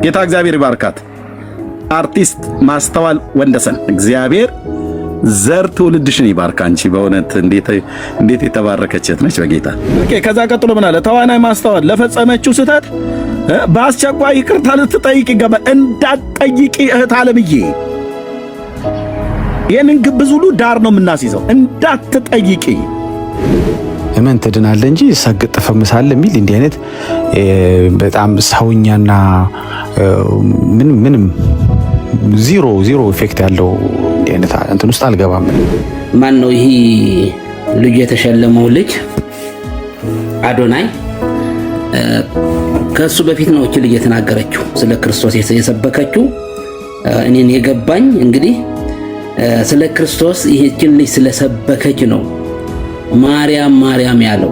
ጌታ እግዚአብሔር ይባርካት። አርቲስት ማስተዋል ወንደሰን እግዚአብሔር ዘር ትውልድሽን ይባርክ። አንቺ በእውነት እንዴት የተባረከች እህት ነች በጌታ። ኦኬ ከዛ ቀጥሎ ምን አለ? ተዋናይ ማስተዋል ለፈጸመችው ስህተት በአስቸኳይ ይቅርታ ልትጠይቅ ይገባል። እንዳትጠይቂ እህት አለምዬ፣ ይህንን ግብዝ ሁሉ ዳር ነው የምናስይዘው። እንዳትጠይቂ እመን ትድናለህ እንጂ ሰግጥ ፈምሳለህ የሚል እንዲህ አይነት በጣም ሰውኛና ምንም ዚሮ ኢፌክት ያለው እንዲህ አይነት እንትን ውስጥ አልገባም። ማን ነው ይሄ ልጅ የተሸለመው ልጅ? አዶናይ ከሱ በፊት ነው እቺ ልጅ የተናገረችው ስለ ክርስቶስ የሰበከችው። እኔን የገባኝ እንግዲህ ስለ ክርስቶስ ይህችን ልጅ ስለሰበከች ነው ማርያም ያለው።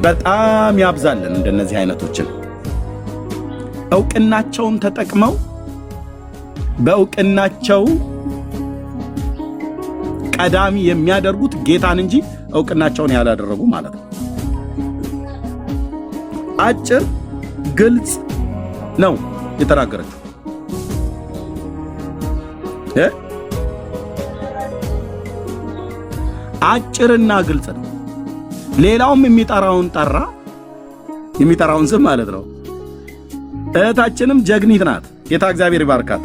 በጣም ያብዛልን እንደነዚህ አይነቶችን እውቅናቸውን ተጠቅመው በእውቅናቸው ቀዳሚ የሚያደርጉት ጌታን እንጂ እውቅናቸውን ያላደረጉ ማለት ነው። አጭር ግልጽ ነው የተናገረችው። አጭርና ግልጽ ነው። ሌላውም የሚጠራውን ጠራ፣ የሚጠራውን ስም ማለት ነው። እህታችንም ጀግኒት ናት። ጌታ እግዚአብሔር ይባርካት።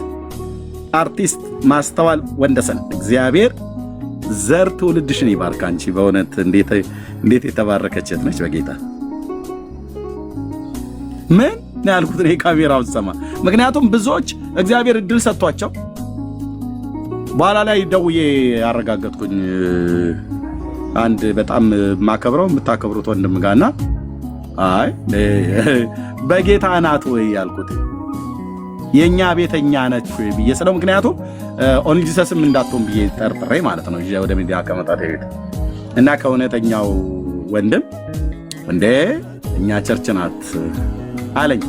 አርቲስት ማስተዋል ወንደሰን እግዚአብሔር ዘር ትውልድሽን ይባርክ። አንቺ በእውነት እንዴት የተባረከች እህት ነች በጌታ። ምን ነው ያልኩት እኔ ካሜራውን ሰማ። ምክንያቱም ብዙዎች እግዚአብሔር እድል ሰጥቷቸው በኋላ ላይ ደውዬ ያረጋገጥኩኝ አንድ በጣም ማከብረው የምታከብሩት ወንድም ጋርና አይ በጌታ ናት ወይ ያልኩት የኛ ቤተኛ ነች ወይ ብዬ ስለው ምክንያቱም ኦንጂሰስም እንዳትሆን ብዬ ጠርጥሬ ማለት ነው እዚህ ወደ ሚዲያ ከመጣት ይሄድ እና ከእውነተኛው ወንድም እንዴ እኛ ቸርች ናት አለኝ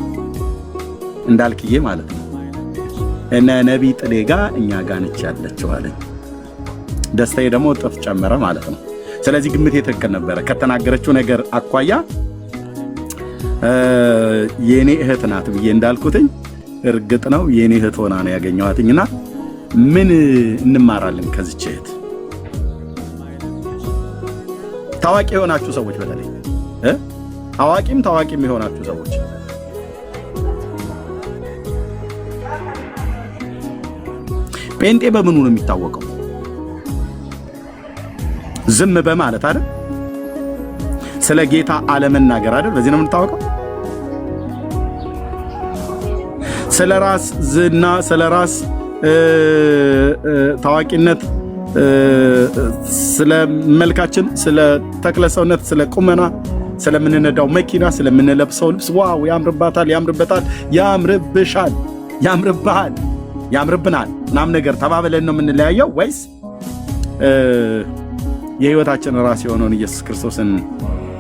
እንዳልክዬ ማለት ነው። እና ነቢ ጥሌ ጋር እኛ ጋር ነች ያለችው አለኝ። ደስታዬ ደግሞ ጥፍ ጨመረ ማለት ነው። ስለዚህ ግምቴ ትክክል ነበረ። ከተናገረችው ነገር አኳያ የኔ እህት ናት ብዬ እንዳልኩትኝ እርግጥ ነው የኔ እህት ሆና ነው ያገኘኋትኝና ምን እንማራለን ከዚች እህት? ታዋቂ የሆናችሁ ሰዎች በተለይ ታዋቂም የሆናችሁ ሰዎች ጴንጤ በምኑ ነው የሚታወቀው? ዝም በማለት አይደል? ስለ ጌታ አለመናገር አይደል? በዚህ ነው የምንታወቀው። ስለ ራስ ዝና፣ ስለ ራስ ታዋቂነት፣ ስለ መልካችን፣ ስለ ተክለሰውነት፣ ስለ ቁመና፣ ስለምንነዳው መኪና፣ ስለምንለብሰው ልብስ ዋው ያምርባታል፣ ያምርበታል፣ ያምርብሻል፣ ያምርብሃል፣ ያምርብናል ምናምን ነገር ተባብለን ነው የምንለያየው ወይስ የህይወታችን ራስ የሆነውን ኢየሱስ ክርስቶስን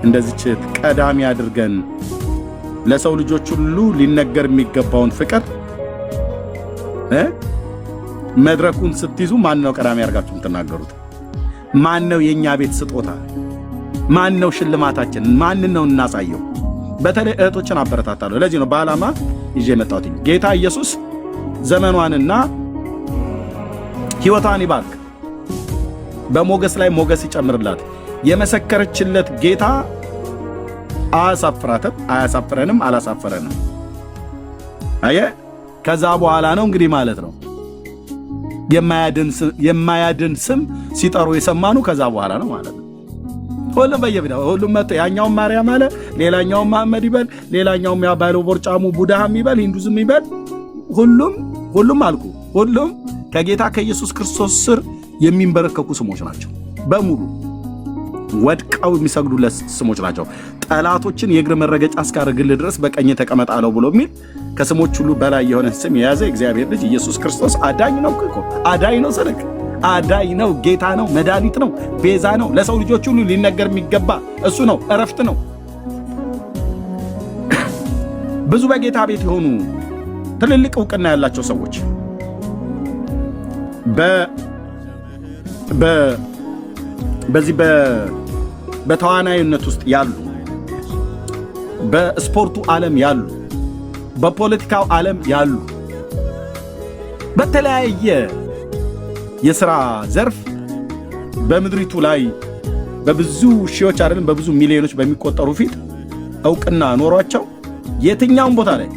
እንደዚች ቀዳሚ አድርገን ለሰው ልጆች ሁሉ ሊነገር የሚገባውን ፍቅር መድረኩን ስትይዙ ማን ነው ቀዳሚ አድርጋችሁ የምትናገሩት? ማን ነው የኛ ቤት ስጦታ? ማን ነው ሽልማታችን? ማን ነው እናሳየው? በተለይ እህቶችን አበረታታለሁ። ለዚህ ነው በዓላማ ይዤ የመጣሁት። ጌታ ኢየሱስ ዘመኗንና ሕይወቷን ይባርክ፣ በሞገስ ላይ ሞገስ ይጨምርላት። የመሰከረችለት ጌታ አያሳፍራትም፣ አያሳፍረንም፣ አላሳፈረንም። ከዛ በኋላ ነው እንግዲህ ማለት ነው የማያድን ስም ሲጠሩ የሰማኑ ከዛ በኋላ ነው ማለት ነው። ሁሉም በየቢዳው ሁሉም መጥቶ ያኛውም ማርያም አለ፣ ሌላኛውም መሐመድ ይበል፣ ሌላኛውም ያ ባይሎ ቦርጫሙ ቡድሃም ይበል፣ ሂንዱዝም ይበል፣ ሁሉም አልኩ። ሁሉም ከጌታ ከኢየሱስ ክርስቶስ ስር የሚንበረከኩ ስሞች ናቸው። በሙሉ ወድቀው የሚሰግዱለት ስሞች ናቸው። ጠላቶችን የእግር መረገጫ እስካደርግልህ ድረስ በቀኝ ተቀመጥ አለው ብሎ የሚል ከስሞች ሁሉ በላይ የሆነ ስም የያዘ እግዚአብሔር ልጅ ኢየሱስ ክርስቶስ አዳኝ ነው እኮ። አዳኝ ነው ስልክ አዳኝ ነው፣ ጌታ ነው፣ መድኃኒት ነው፣ ቤዛ ነው፣ ለሰው ልጆች ሁሉ ሊነገር የሚገባ እሱ ነው፣ እረፍት ነው። ብዙ በጌታ ቤት የሆኑ ትልልቅ እውቅና ያላቸው ሰዎች በዚህ በተዋናይነት ውስጥ ያሉ፣ በስፖርቱ ዓለም ያሉ፣ በፖለቲካው ዓለም ያሉ በተለያየ የሥራ ዘርፍ በምድሪቱ ላይ በብዙ ሺዎች አይደለም በብዙ ሚሊዮኖች በሚቆጠሩ ፊት ዕውቅና ኖሯቸው የትኛውን ቦታ ላይ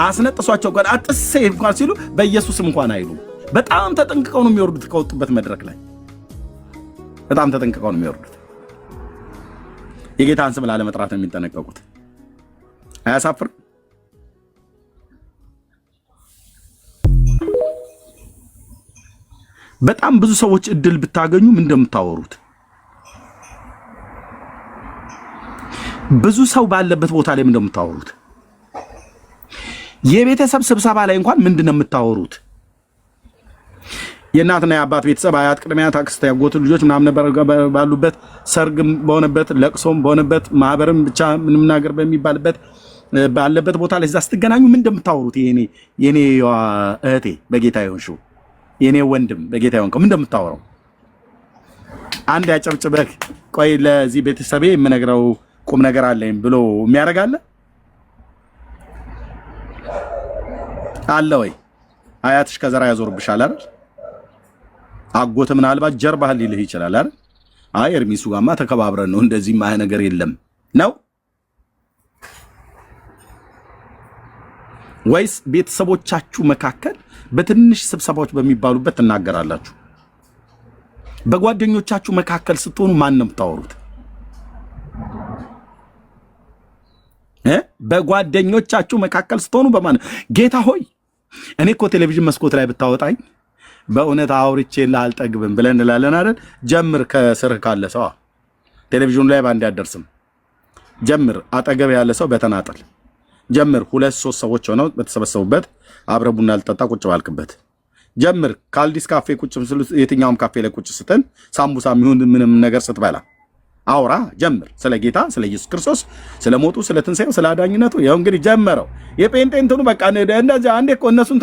አስነጥሷቸው እንኳን አጥሴ እንኳን ሲሉ በኢየሱስም እንኳን አይሉ በጣም ተጠንቅቀው ነው የሚወርዱት። ከወጡበት መድረክ ላይ በጣም ተጠንቅቀው ነው የሚወርዱት። የጌታን ስም ላለመጥራት ነው የሚጠነቀቁት። አያሳፍር? በጣም ብዙ ሰዎች እድል ብታገኙ ምን እንደምታወሩት ብዙ ሰው ባለበት ቦታ ላይ ምን እንደምታወሩት የቤተሰብ ስብሰባ ላይ እንኳን ምንድነው የምታወሩት? የእናትና የአባት ቤተሰብ አያት፣ ቅድሚያት፣ አክስት፣ ያጎት ልጆች ምናምን ነበር ባሉበት ሰርግም በሆነበት ለቅሶም በሆነበት ማህበርም ብቻ ምንም ነገር በሚባልበት ባለበት ቦታ ላይ እዛ ስትገናኙ ምን እንደምታወሩት የኔ እህቴ በጌታ ይሁንሽው የኔ ወንድም በጌታ ይሁንከው ምን እንደምታወራው አንድ ያጨብጭበህ ቆይ ለዚህ ቤተሰቤ የምነግረው ቁም ነገር አለኝ ብሎ የሚያረጋለ አለ ወይ? አያትሽ ከዘራ ያዞርብሻል አይደል? አጎት ምናልባት ጀርባህን ሊልህ ይችላል አይደል? አይ እርሚሱ ጋማ ተከባብረን ነው እንደዚህ ማይ ነገር የለም ነው ወይስ ቤተሰቦቻችሁ መካከል በትንሽ ስብሰባዎች በሚባሉበት ትናገራላችሁ? በጓደኞቻችሁ መካከል ስትሆኑ ማን ነው የምታወሩት? በጓደኞቻችሁ መካከል ስትሆኑ በማን ጌታ ሆይ እኔ እኮ ቴሌቪዥን መስኮት ላይ ብታወጣኝ በእውነት አውርቼ ላልጠግብም ብለን እንላለን አይደል? ጀምር ከስርህ ካለ ሰው ቴሌቪዥኑ ላይ ባንድ ያደርስም ጀምር አጠገብ ያለ ሰው በተናጠል ጀምር 2-3 ሰዎች ሆነው በተሰበሰቡበት አብረ ቡና ልጠጣ ቁጭ ባልክበት ጀምር ካልዲስ ካፌ ቁጭ ምስሉ የትኛውም ካፌ ላይ ቁጭ ስተን ሳምቡሳ የሚሆን ምንም ነገር ስትበላ አውራ ጀምር ስለ ጌታ ስለ ኢየሱስ ክርስቶስ ስለ ሞቱ ስለ ትንሣኤው ስለ አዳኝነቱ። ያው እንግዲህ ጀመረው የጴንጤንቱኑ በቃ እንደዚህ አንዴ እኮ እነሱን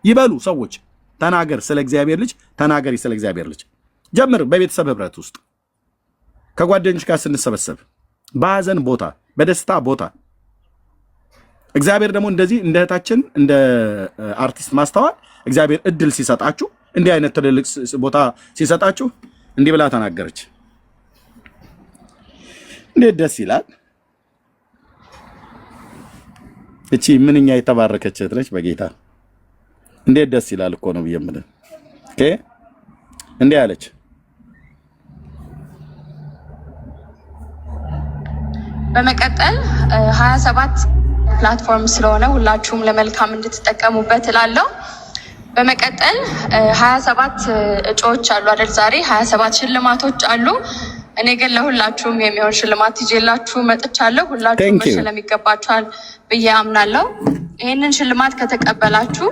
ይበሉ ሰዎች ተናገር ስለ እግዚአብሔር ልጅ ተናገሪ ስለ እግዚአብሔር ልጅ ጀምር። በቤተሰብ ህብረት ውስጥ ከጓደኞች ጋር ስንሰበሰብ በሐዘን ቦታ በደስታ ቦታ እግዚአብሔር ደግሞ እንደዚህ እንደ እህታችን እንደ አርቲስት ማስተዋል እግዚአብሔር እድል ሲሰጣችሁ እንዲህ አይነት ትልልቅ ቦታ ሲሰጣችሁ እንዲህ ብላ ተናገረች። እንዴት ደስ ይላል! እቺ ምንኛ የተባረከች እህት ነች በጌታ እንዴት ደስ ይላል እኮ ነው ብየምልን ኦኬ እንዲህ አለች። በመቀጠል 27 ፕላትፎርም ስለሆነ ሁላችሁም ለመልካም እንድትጠቀሙበት እላለሁ። በመቀጠል 27 እጩዎች አሉ አይደል? ዛሬ 27 ሽልማቶች አሉ። እኔ ግን ለሁላችሁም የሚሆን ሽልማት ይዤላችሁ መጥቻለሁ። ሁላችሁም መሸለም ይገባችኋል ብዬ አምናለሁ። ይህንን ሽልማት ከተቀበላችሁ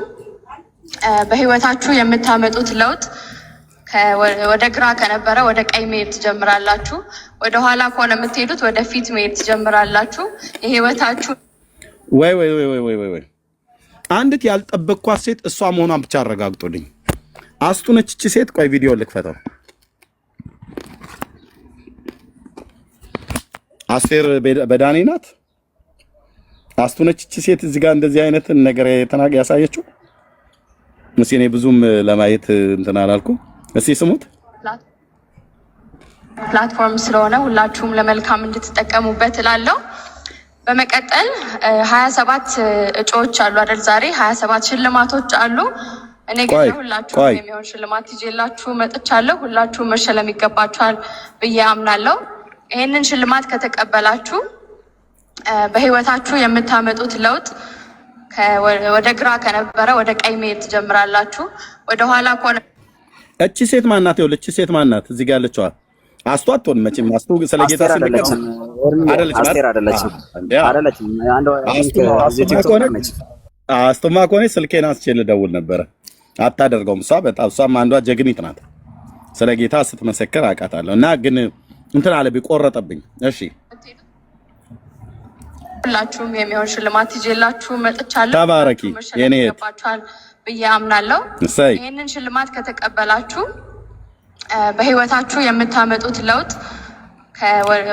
በህይወታችሁ የምታመጡት ለውጥ ወደ ግራ ከነበረ ወደ ቀኝ መሄድ ትጀምራላችሁ። ወደ ኋላ ከሆነ የምትሄዱት ወደ ፊት መሄድ ትጀምራላችሁ። የህይወታችሁ ወይ አንዲት ያልጠበቅኳት ሴት እሷ መሆኗን ብቻ አረጋግጡልኝ። አስቱ ነች እቺ ሴት። ቆይ ቪዲዮ ልክፈተው። አስቴር በዳኔ ናት። አስቱ ነች እቺ ሴት እዚህ ጋር እንደዚህ አይነት ነገር ያሳየችው። እኔ ብዙም ለማየት እንትን አላልኩም። እስኪ ስሙት። ፕላትፎርም ስለሆነ ሁላችሁም ለመልካም እንድትጠቀሙበት እላለሁ። በመቀጠል 27 እጩዎች አሉ አይደል? ዛሬ 27 ሽልማቶች አሉ። እኔ ግን ሁላችሁም የሚሆን ሽልማት ይዤላችሁ መጥቻለሁ። ሁላችሁም መሸለም ይገባችኋል ብዬ አምናለሁ። ይህንን ሽልማት ከተቀበላችሁ በህይወታችሁ የምታመጡት ለውጥ ወደ ግራ ከነበረ ወደ ቀኝ መሄድ ትጀምራላችሁ። ወደ ኋላ ከሆነ እቺ ሴት ማናት? ይኸውልህ እቺ ሴት ማናት? እዚህ ጋር ያለችው አስቱ አትሆን መቼም። አስቱ ስለ ጌታ ሲነገር አስቱማ ከሆነ ስልኬን አንስቼ ልደውል ነበረ። አታደርገውም። እሷም አንዷ ጀግኒት ናት። ስለ ጌታ ስትመሰክር አውቃታለሁ። እና ግን እንትን አለ ቢቆረጠብኝ። እሺ ሁላችሁም የሚሆን ሽልማት ይዤላችሁ መጥቻለሁ። ተባረኪ የኔ ይገባችኋል ብዬ አምናለሁ። ይህንን ሽልማት ከተቀበላችሁ በህይወታችሁ የምታመጡት ለውጥ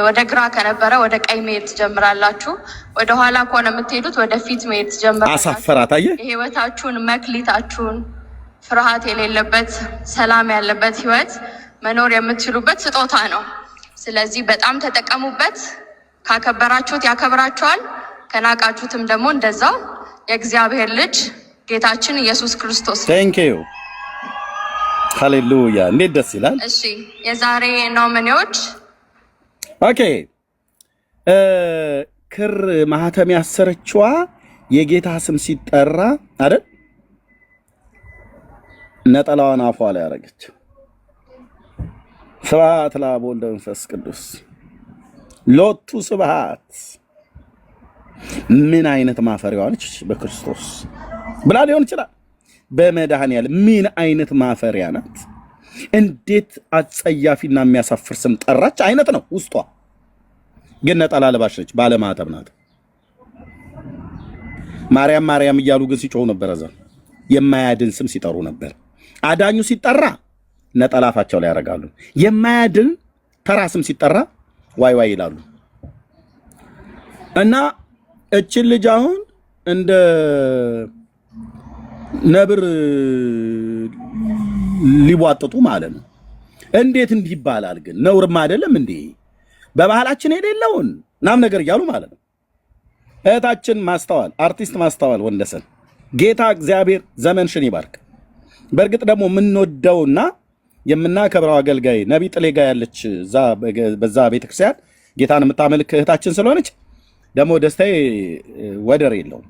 ወደ ግራ ከነበረ ወደ ቀኝ መሄድ ትጀምራላችሁ። ወደ ኋላ ከሆነ የምትሄዱት ወደ ፊት መሄድ ትጀምራላችሁ። አሳፈራት። አየህ፣ የህይወታችሁን መክሊታችሁን ፍርሃት የሌለበት ሰላም ያለበት ህይወት መኖር የምትችሉበት ስጦታ ነው። ስለዚህ በጣም ተጠቀሙበት። ካከበራችሁት ያከብራችኋል፣ ከናቃችሁትም ደግሞ እንደዛው። የእግዚአብሔር ልጅ ጌታችን ኢየሱስ ክርስቶስ። ቴንክ ዩ ሃሌሉያ። እንዴት ደስ ይላል። እሺ የዛሬ ኖሚኒዎች ኦኬ። ክር ማህተም ያሰረችዋ የጌታ ስም ሲጠራ አይደል ነጠላዋን አፏ ላይ ያረገች። ስብሐት ለአብ ወወልድ ወመንፈስ ቅዱስ ሎቱ ስብሐት። ምን አይነት ማፈሪያዋ ነች በክርስቶስ ብላ ሊሆን ይችላል። በመድኃኒዓለም ምን አይነት ማፈሪያ ናት! እንዴት አጸያፊና የሚያሳፍር ስም ጠራች አይነት ነው ውስጧ። ግን ነጠላ ለባሽ ነች፣ ባለማተብ ናት። ማርያም ማርያም እያሉ ግን ሲጮሁ ነበር። እዛ የማያድን ስም ሲጠሩ ነበር። አዳኙ ሲጠራ ነጠላ አፋቸው ላይ ያደርጋሉ። የማያድን ተራ ስም ሲጠራ ዋይ ዋይ ይላሉ። እና እችን ልጅ አሁን እንደ ነብር ሊቧጥጡ ማለት ነው። እንዴት እንዲህ ይባላል? ግን ነውርም አይደለም እንዴ? በባህላችን የሌለውን ናም ነገር እያሉ ማለት ነው። እህታችን ማስተዋል አርቲስት ማስተዋል ወንደሰን ጌታ እግዚአብሔር ዘመንሽን ይባርክ። በእርግጥ ደግሞ የምንወደውና የምናከብረው አገልጋይ ነቢ ጥሌ ጋ ያለች በዛ ቤተክርስቲያን ጌታን የምታመልክ እህታችን ስለሆነች ደግሞ ደስታዬ ወደር የለውም።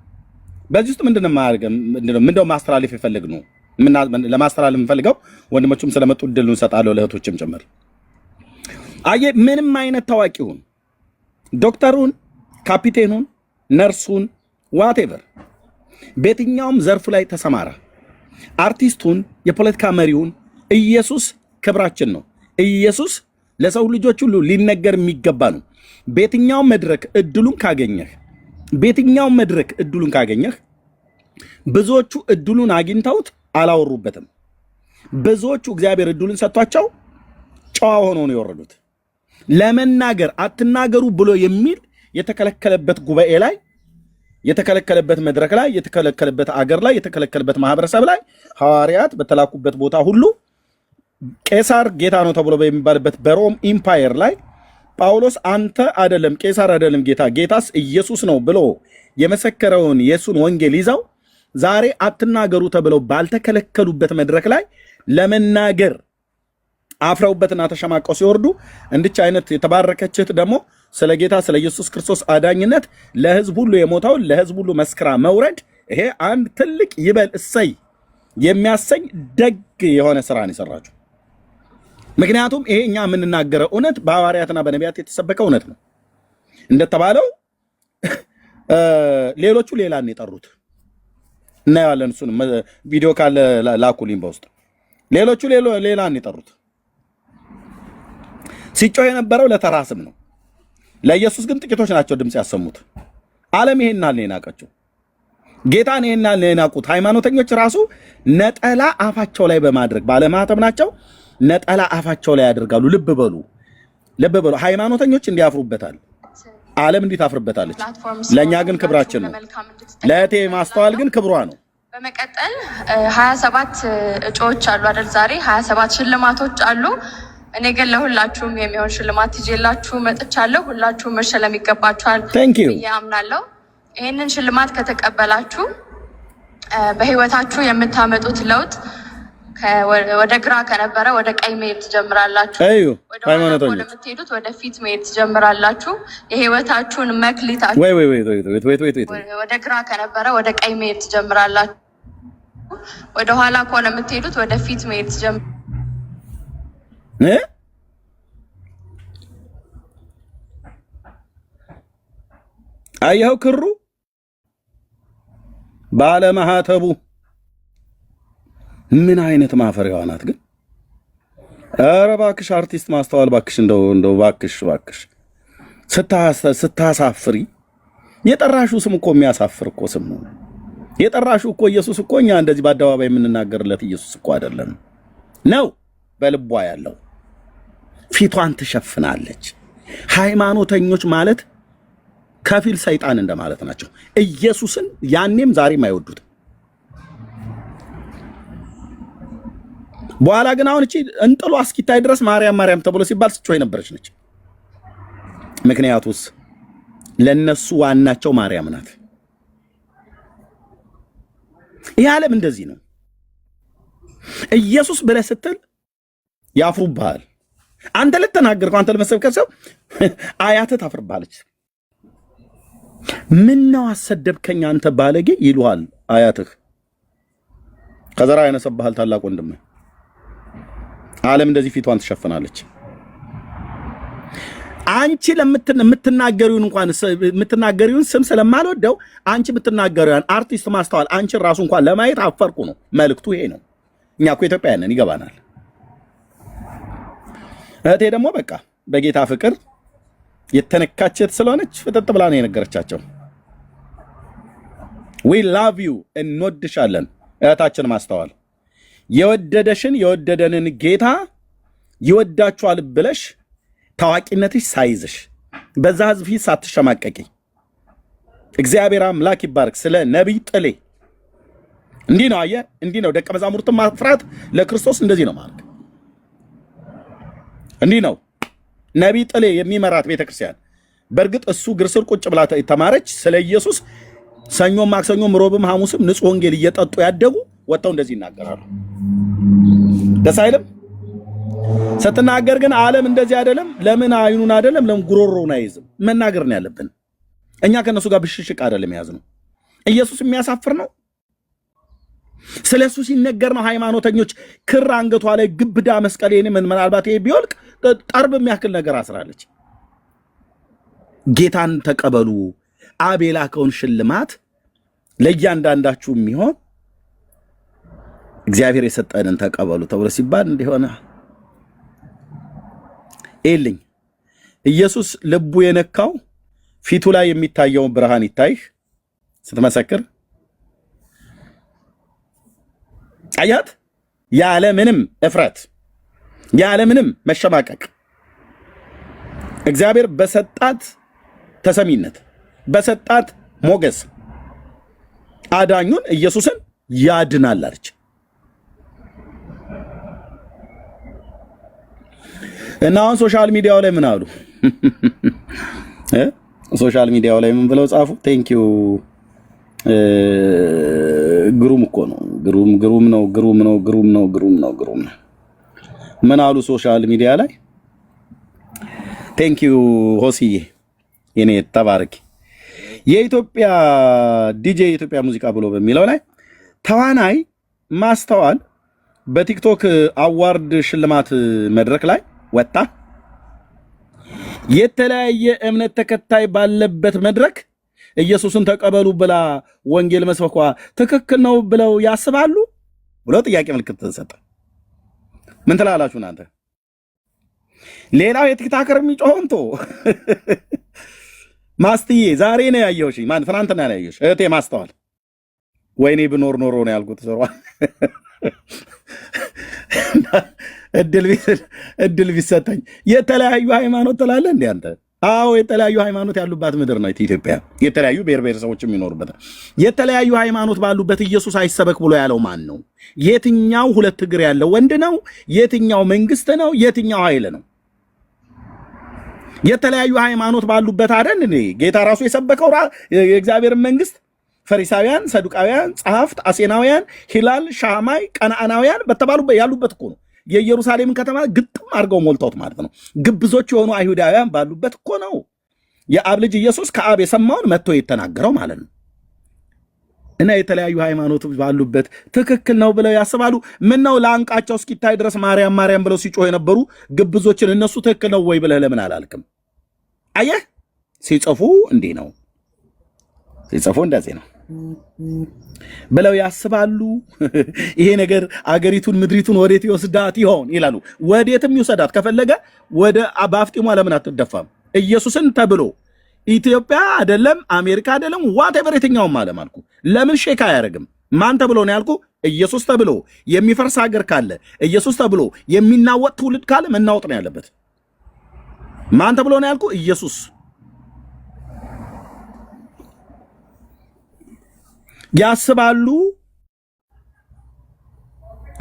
በዚህ ውስጥ ምንድነው ማስተላለፍ የፈለግ ነው ለማስተላለፍ የምፈልገው ወንድሞቹም ስለመጡ እድሉን ሰጣለሁ ለእህቶችም ጭምር። አየ ምንም አይነት ታዋቂውን ዶክተሩን፣ ካፒቴኑን፣ ነርሱን ዋቴቨር በየትኛውም ዘርፍ ላይ ተሰማራ፣ አርቲስቱን፣ የፖለቲካ መሪውን፣ ኢየሱስ ክብራችን ነው። ኢየሱስ ለሰው ልጆች ሁሉ ሊነገር የሚገባ ነው። በየትኛውም መድረክ እድሉን ካገኘህ ብዙዎቹ እድሉን አግኝተውት አላወሩበትም። ብዙዎቹ እግዚአብሔር እድሉን ሰጥቷቸው ጨዋ ሆነው ነው የወረዱት። ለመናገር አትናገሩ ብሎ የሚል የተከለከለበት ጉባኤ ላይ፣ የተከለከለበት መድረክ ላይ፣ የተከለከለበት አገር ላይ፣ የተከለከለበት ማህበረሰብ ላይ ሐዋርያት በተላኩበት ቦታ ሁሉ ቄሳር ጌታ ነው ተብሎ በሚባልበት በሮም ኢምፓየር ላይ ጳውሎስ አንተ አይደለም ቄሳር አይደለም ጌታስ ኢየሱስ ነው ብሎ የመሰከረውን የሱን ወንጌል ይዘው ዛሬ አትናገሩ ተብለው ባልተከለከሉበት መድረክ ላይ ለመናገር አፍረውበትና ተሸማቀው ሲወርዱ እንድች አይነት የተባረከች እህት ደግሞ ስለ ጌታ ስለ ኢየሱስ ክርስቶስ አዳኝነት ለህዝብ ሁሉ የሞተውን ለህዝብ ሁሉ መስክራ መውረድ፣ ይሄ አንድ ትልቅ ይበል እሰይ የሚያሰኝ ደግ የሆነ ስራን የሰራችሁ። ምክንያቱም ይሄ እኛ የምንናገረው እውነት በሐዋርያትና በነቢያት የተሰበከ እውነት ነው። እንደተባለው ሌሎቹ ሌላን የጠሩት እናያለን። እሱን ቪዲዮ ካለ ላኩልኝ በውስጥ። ሌሎቹ ሌላን የጠሩት ሲጮህ የነበረው ለተራ ስም ነው። ለኢየሱስ ግን ጥቂቶች ናቸው ድምፅ ያሰሙት። ዓለም ይሄናል ነው የናቀችው። ጌታን ይሄናል ነው የናቁት። ሃይማኖተኞች ራሱ ነጠላ አፋቸው ላይ በማድረግ ባለማተብ ናቸው። ነጠላ አፋቸው ላይ ያደርጋሉ። ልብ በሉ። ሃይማኖተኞች እንዲያፍሩበታል፣ ዓለም እንዲታፍርበታለች። ለእኛ ግን ክብራችን ነው። ለእቴ ማስተዋል ግን ክብሯ ነው። በመቀጠል 27 እጩዎች አሉ አይደል? ዛሬ 27 ሽልማቶች አሉ። እኔ ግን ለሁላችሁም የሚሆን ሽልማት ይዤላችሁ መጥቻለሁ። ሁላችሁም መሸለም ይገባችኋል ብዬ አምናለሁ። ይህንን ሽልማት ከተቀበላችሁ በህይወታችሁ የምታመጡት ለውጥ ወደ ግራ ከነበረ ወደ ቀኝ መሄድ ትጀምራላችሁ። ወደ ኋላ የምትሄዱት ወደ ፊት መሄድ ትጀምራላችሁ። የህይወታችሁን መክሊታችሁ ወደ ግራ ከነበረ ወደ ቀኝ መሄድ ትጀምራላችሁ። ወደ ኋላ ከሆነ የምትሄዱት ወደ ፊት መሄድ ትጀምራላችሁ። አየኸው ክሩ ባለማህተቡ ምን አይነት ማፈሪያዋ ናት ግን! ኧረ እባክሽ አርቲስት ማስተዋል እባክሽ፣ እንደው እባክሽ ስታሳፍሪ። የጠራሹ ስም እኮ የሚያሳፍር እኮ ስም ነው። የጠራሹ እኮ ኢየሱስ እኮ እኛ እንደዚህ በአደባባይ የምንናገርለት ኢየሱስ እኮ አይደለም ነው። በልቧ ያለው ፊቷን ትሸፍናለች። ሃይማኖተኞች ማለት ከፊል ሰይጣን እንደማለት ናቸው። ኢየሱስን ያኔም ዛሬም አይወዱት። በኋላ ግን አሁን እቺ እንጥሏ እስኪታይ ድረስ ማርያም ማርያም ተብሎ ሲባል ስጮህ የነበረች ነች። ምክንያቱስ ለነሱ ዋናቸው ማርያም ናት። ይህ ዓለም እንደዚህ ነው። ኢየሱስ ብለህ ስትል ያፍሩብሃል። አንተ ልትናገርከው አንተ ለመሰብከው ሰው አያትህ ታፍርብሃለች። ምን ነው አሰደብከኝ አንተ ባለጌ ይሉሃል አያትህ። ከዘራ ያነሰብሃል ታላቅ ወንድም። ዓለም እንደዚህ ፊቷን ትሸፍናለች። አንቺ ለምትናገሪውን እንኳን የምትናገሪውን ስም ስለማልወደው አንቺ የምትናገሪውን አርቲስት ማስተዋል አንቺ ራሱ እንኳን ለማየት አፈርኩ ነው መልእክቱ። ይሄ ነው። እኛ እኮ ኢትዮጵያውያን ነን፣ ይገባናል። እህቴ ደግሞ በቃ በጌታ ፍቅር የተነካቸት ስለሆነች ፍጥጥ ብላ ነው የነገረቻቸው። we love you እንወድሻለን እህታችን ማስተዋል። የወደደሽን የወደደንን ጌታ ይወዳችኋል ብለሽ ታዋቂነትሽ ሳይዝሽ በዛ ህዝብ ፊት ሳትሸማቀቂ እግዚአብሔር አምላክ ይባርክ። ስለ ነቢይ ጥሌ እንዲህ ነው። አየህ፣ እንዲህ ነው ደቀ መዛሙርትን ማፍራት ለክርስቶስ እንደዚህ ነው ማለት። እንዲህ ነው ነቢይ ጥሌ የሚመራት ቤተክርስቲያን። በእርግጥ እሱ ግርስር ቁጭ ብላ ተማረች ስለ ኢየሱስ። ሰኞም ማክሰኞም ሮብም ሐሙስም ንጹህ ወንጌል እየጠጡ ያደጉ ወጥተው እንደዚህ ይናገራሉ። ደስ አይልም? ስትናገር ግን ዓለም እንደዚህ አይደለም። ለምን አይኑን አይደለም ለምን ጉሮሮውን አይዝም? መናገር ነው ያለብን። እኛ ከነሱ ጋር ብሽሽቅ አይደለም ያዝ ነው። ኢየሱስ የሚያሳፍር ነው። ስለሱ ሲነገር ነው ሃይማኖተኞች ክር አንገቷ ላይ ግብዳ መስቀል የኔ ምናልባት ይሄ ቢወልቅ ጠርብ የሚያክል ነገር አስራለች። ጌታን ተቀበሉ፣ አብ የላከውን ሽልማት ለእያንዳንዳችሁ የሚሆን እግዚአብሔር የሰጠንን ተቀበሉ ተብሎ ሲባል እንዲሆነ ኤልኝ ኢየሱስ ልቡ የነካው ፊቱ ላይ የሚታየውን ብርሃን ይታይህ ስትመሰክር አያት። ያለ ምንም እፍረት ያለ ምንም መሸማቀቅ እግዚአብሔር በሰጣት ተሰሚነት በሰጣት ሞገስ አዳኙን ኢየሱስን ያድናል አለች። እና አሁን ሶሻል ሚዲያው ላይ ምን አሉ? ሶሻል ሚዲያው ላይ ምን ብለው ጻፉ? ቴንኪዩ ግሩም እኮ ነው። ግሩም ነው። ምን አሉ ሶሻል ሚዲያ ላይ? ቴንኪዩ ሆሲዬ የኔ ተባረክ። የኢትዮጵያ ዲጄ የኢትዮጵያ ሙዚቃ ብሎ በሚለው ላይ ተዋናይ ማስተዋል በቲክቶክ አዋርድ ሽልማት መድረክ ላይ ወጣ። የተለያየ እምነት ተከታይ ባለበት መድረክ ኢየሱስን ተቀበሉ ብላ ወንጌል መስበኳ ትክክል ነው ብለው ያስባሉ ብሎ ጥያቄ ምልክት ተሰጠ። ምን ትላላችሁ እናንተ? ሌላው የቲክታከር የሚጮህንቶ ማስትዬ ዛሬ ነው ያየሁሽ። ማን ትናንትና ነው ያየሁሽ? እህቴ ማስተዋል። ወይኔ ብኖር ኖሮ ነው ያልኩት። ዘሯል እድል ቢሰጠኝ የተለያዩ ሃይማኖት ትላለህ እንዴ አንተ? አዎ የተለያዩ ሃይማኖት ያሉባት ምድር ነው ኢትዮጵያ። የተለያዩ ብሔር ብሔረሰቦች የሚኖሩበት የተለያዩ ሃይማኖት ባሉበት ኢየሱስ አይሰበክ ብሎ ያለው ማን ነው? የትኛው ሁለት እግር ያለው ወንድ ነው? የትኛው መንግስት ነው? የትኛው ኃይል ነው? የተለያዩ ሃይማኖት ባሉበት አይደል እንዴ ጌታ ራሱ የሰበከው የእግዚአብሔር መንግስት? ፈሪሳውያን፣ ሰዱቃውያን፣ ጸሐፍት፣ አሴናውያን፣ ሂላል፣ ሻማይ፣ ቀናናውያን በተባሉበት ያሉበት እኮ ነው። የኢየሩሳሌምን ከተማ ግጥም አድርገው ሞልተውት ማለት ነው። ግብዞች የሆኑ አይሁዳውያን ባሉበት እኮ ነው የአብ ልጅ ኢየሱስ ከአብ የሰማውን መጥቶ የተናገረው ማለት ነው። እና የተለያዩ ሃይማኖት ባሉበት ትክክል ነው ብለው ያስባሉ። ምን ነው ለአንቃቸው እስኪታይ ድረስ ማርያም ማርያም ብለው ሲጮህ የነበሩ ግብዞችን እነሱ ትክክል ነው ወይ ብለህ ለምን አላልክም? አየህ ሲጽፉ እንዲህ ነው፣ ሲጽፉ እንደዚህ ነው ብለው ያስባሉ። ይሄ ነገር አገሪቱን ምድሪቱን ወዴት ይወስዳት ይሆን ይላሉ። ወዴትም ይወስዳት ከፈለገ ወደ ባፍጢሟ ለምን አትደፋም? ኢየሱስን ተብሎ ኢትዮጵያ አይደለም አሜሪካ አይደለም ዋቴቨር የትኛውም ዓለም አልኩ ለምን ሼክ አያደርግም? ማን ተብሎ ነው ያልኩ? ኢየሱስ ተብሎ የሚፈርስ ሀገር ካለ ኢየሱስ ተብሎ የሚናወጥ ትውልድ ካለ መናወጥ ነው ያለበት። ማን ተብሎ ነው ያልኩ? ኢየሱስ። ያስባሉ